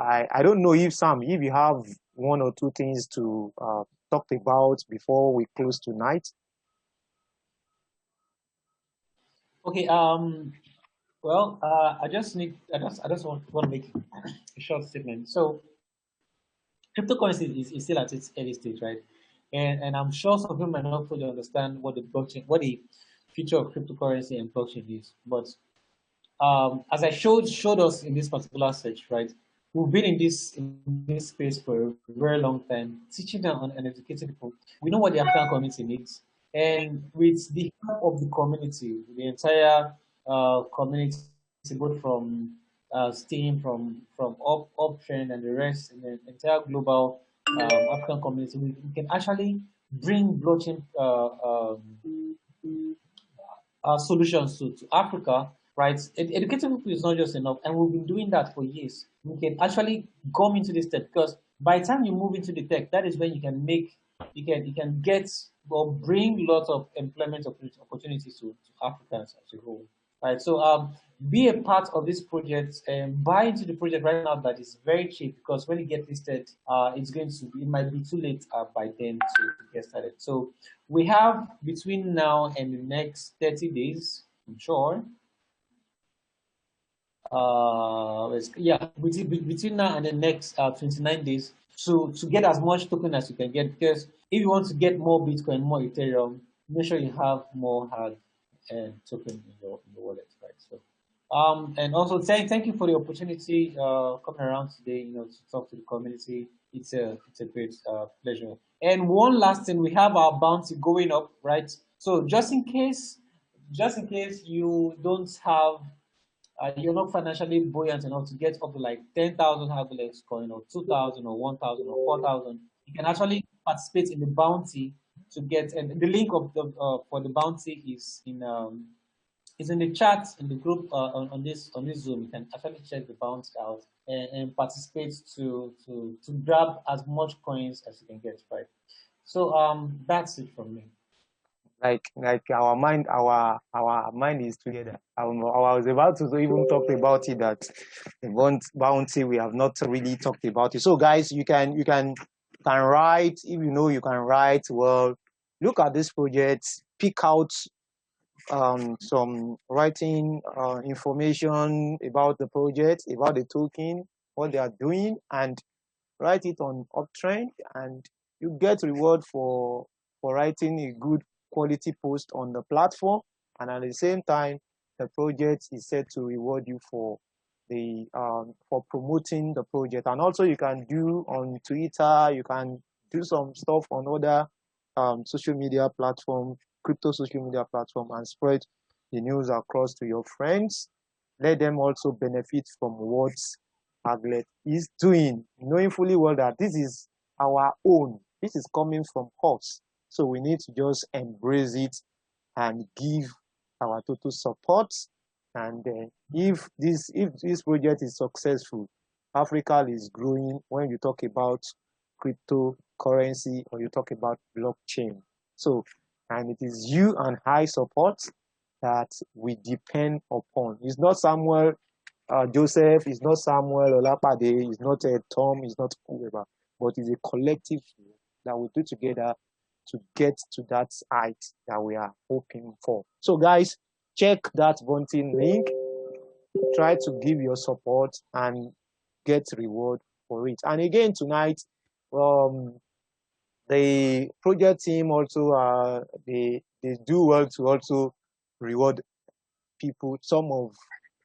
I don't know if Sam, if you have one or two things to talk about before we close tonight. Okay. Well, I just want to make a short statement. So, cryptocurrency is still at its early stage, right? And I'm sure some people might not fully understand what the blockchain, what the future of cryptocurrency and blockchain is. But as I showed us in this particular search, right? We've been in this space for a very long time, teaching and educating people. We know what the African community needs, and with the help of the community, the entire community, both from Steam, from Uptrend, and the rest, and the entire global African community, we can actually bring blockchain solutions to Africa, right? Educating people is not just enough, and we've been doing that for years. We can actually come into this tech because by the time you move into the tech, that is when you can get or bring lots of employment opportunities to Africans as a whole. Right. So be a part of this project and buy into the project right now that is very cheap because when you get listed, it might be too late by then to get started. So we have between now and the next 30 days, I'm sure. Between now and the next 29 days to get as much token as you can get. Because if you want to get more Bitcoin, more Ethereum, make sure you have more hard token in your wallet, right? So, and also thank you for the opportunity coming around today. To talk to the community. It's a great pleasure. And one last thing, we have our bounty going up, right? So just in case you don't have you're not financially buoyant enough to get up to like 10,000 Hagglex coin or 2,000 or 1,000 or 4,000, you can actually participate in the bounty to get, and the link of the for the bounty is in the chat in the group on this Zoom. You can actually check the bounty out and participate to grab as much coins as you can get, right? So that's it from me. Like our mind is together. I was about to even talk about it, that the bounty we have not really talked about it. So guys, you can write, if you know you can write well. Look at this project, pick out some writing information about the project, about the token, what they are doing, and write it on Uptrend, and you get reward for writing a good quality post on the platform. And at the same time, the project is set to reward you for the for promoting the project. And also you can do on Twitter, you can do some stuff on other social media platform, crypto social media platform, and spread the news across to your friends. Let them also benefit from what Hagglex is doing, knowing fully well that this is our own. This is coming from us. So we need to just embrace it and give our total support. And if this project is successful, Africa is growing when you talk about cryptocurrency or you talk about blockchain. So, and it is you and I support that we depend upon. It's not Samuel Joseph, is not Samuel Olapade, is not Tom, is not whoever, but it's a collective that we do together to get to that height that we are hoping for. So guys, check that voting link, try to give your support and get reward for it. And again tonight, the project team also they do well to also reward people, some of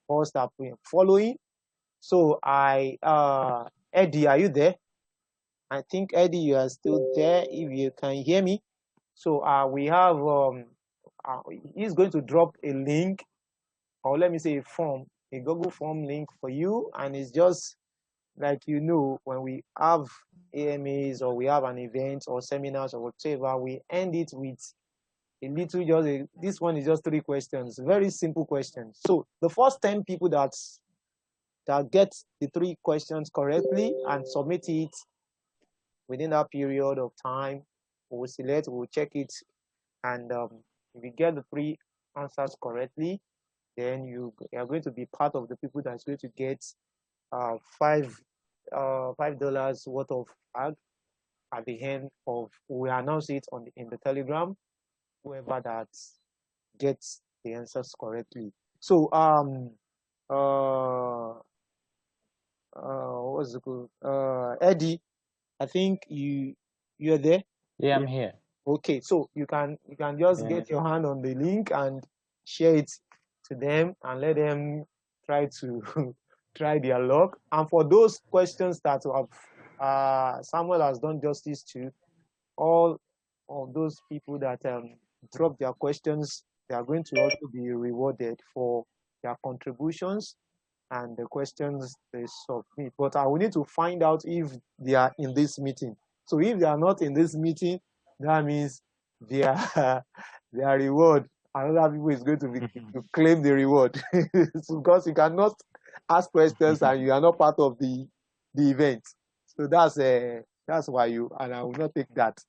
us that we are following. So Eddie, are you there? I think Eddie, you are still there. If you can hear me, so we have he's going to drop a link, or let me say a form, a Google form link for you, and it's just like when we have AMAs or we have an event or seminars or whatever, we end it with a little this one is just 3 questions, very simple questions. So the first 10 people that get the 3 questions correctly and submit it within that period of time, we'll select, we'll check it, and if you get the 3 answers correctly, then you are going to be part of the people that's going to get 5 $5 worth of ag at the end of, we announce it in the Telegram, whoever that gets the answers correctly. So what's it called? Eddie, I think you're there. Yeah, I'm here. Okay, so you can just Yeah. get your hand on the link and share it to them and let them try to try their luck. And for those questions that have Samuel has done justice to, all of those people that drop their questions, they are going to also be rewarded for their contributions and the questions they submit. But I will need to find out if they are in this meeting. So if they are not in this meeting, that means their their reward, another people is going to be to claim the reward. Because you cannot ask questions and you are not part of the event. So that's why and I will not take that.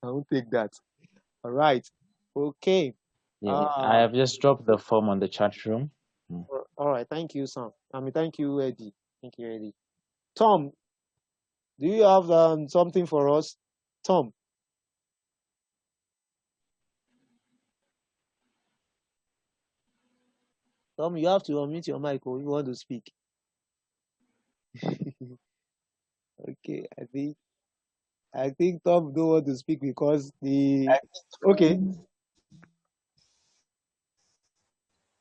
I won't take that. All right. Okay. Yeah, I have just dropped the form on the chat room. All right. Thank you, Sam. Thank you, Eddie. Thank you, Eddie. Tom, do you have something for us? Tom. Tom, you have to unmute your mic if you want to speak. Okay, I think Tom don't want to speak because okay.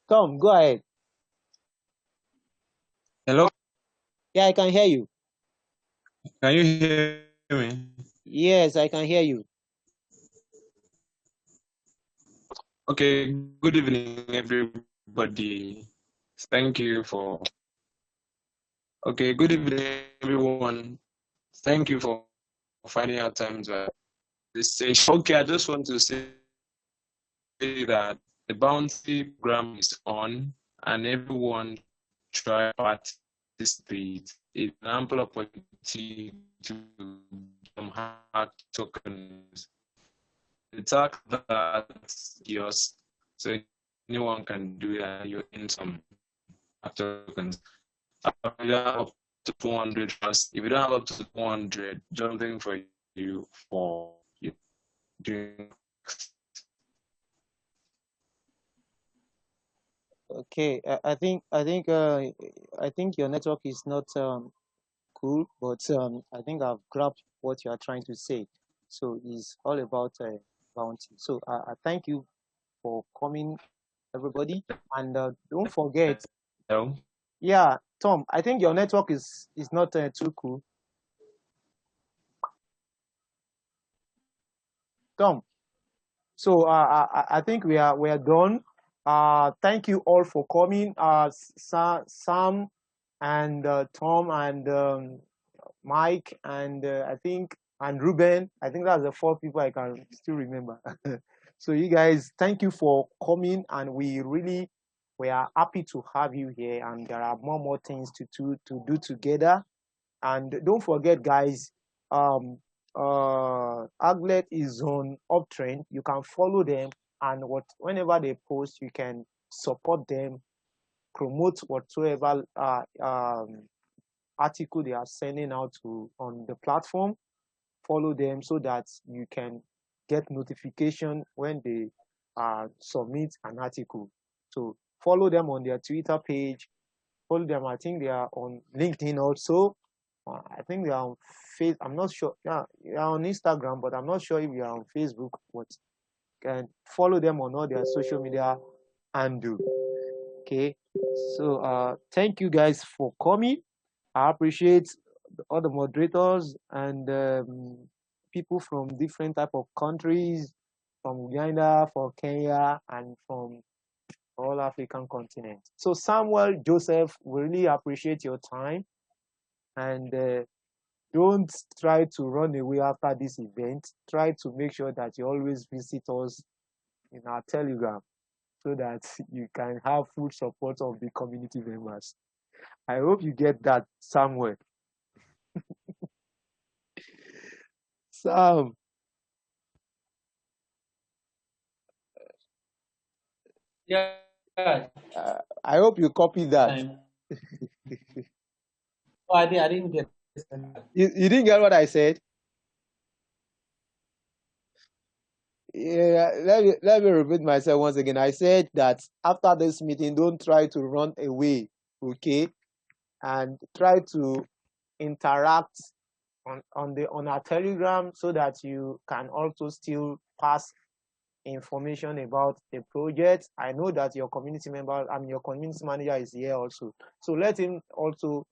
Tom, go ahead. Hello, Yeah, I can hear you. can you hear me? Yes, I can hear you. Okay, good evening, everybody. Thank you for. Okay, good evening, everyone. Thank you for finding out time to this session. Okay, I just want to say that the bounty program is on, and everyone try participate. It's an ample opportunity to hard tokens. The tax that's yours, so anyone can do it, and you in some tokens. If you don't have up to 200 trust, if you don't have up to 200, jumping for you for you doing. Okay, I think your network is not cool, but I think I've grabbed what you are trying to say. So it's all about bounty. So I thank you for coming, everybody, and don't forget. Hello? Yeah, Tom, I think your network is not too cool. Tom, so I think we are done. Thank you all for coming. Sam and Tom and Mike and I think and Ruben. I think that's the 4 people I can still remember. So you guys, thank you for coming, and we are happy to have you here. And there are more things to do together. And don't forget, guys, Hagglex is on Uptrennd. You can follow them, and whenever they post, you can support them, promote whatsoever article they are sending out on the platform. Follow them so that you can get notification when they submit an article. So follow them on their Twitter page. Follow them. I think they are on LinkedIn also. I think they are on Facebook. I'm not sure. Yeah, they are on Instagram, but I'm not sure if they are on Facebook. But can follow them on all their social media and do. Okay. So thank you guys for coming. I appreciate all the moderators and people from different type of countries, from Uganda, from Kenya, and from all African continent. So Samuel, Joseph, we really appreciate your time, and don't try to run away after this event. Try to make sure that you always visit us in our Telegram so that you can have full support of the community members. I hope you get that, Samuel. Sam, Yeah. I hope you copy that. Time. Oh, I didn't get it. You didn't get what I said? Yeah, let me repeat myself once again. I said that after this meeting, don't try to run away, okay? And try to interact on our Telegram so that you can also still pass information about the project. I know that your community member, your community manager is here also. So let him also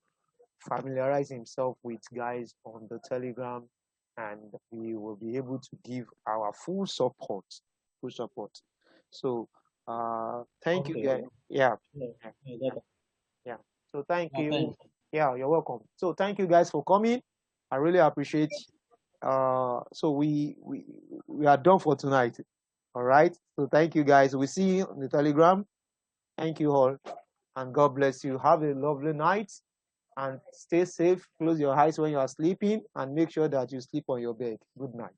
familiarize himself with guys on the Telegram, and we will be able to give our full support. Full support. So thank you Okay. guys. Yeah. Yeah, Yeah. yeah, Yeah. Yeah. So thank yeah, you. thanks. Yeah, you're welcome. So thank you guys for coming. I really appreciate. So we are done for tonight. All right. So thank you guys. We see you on the Telegram. Thank you all, and God bless you. Have a lovely night and stay safe. Close your eyes when you are sleeping, and make sure that you sleep on your bed. Good night.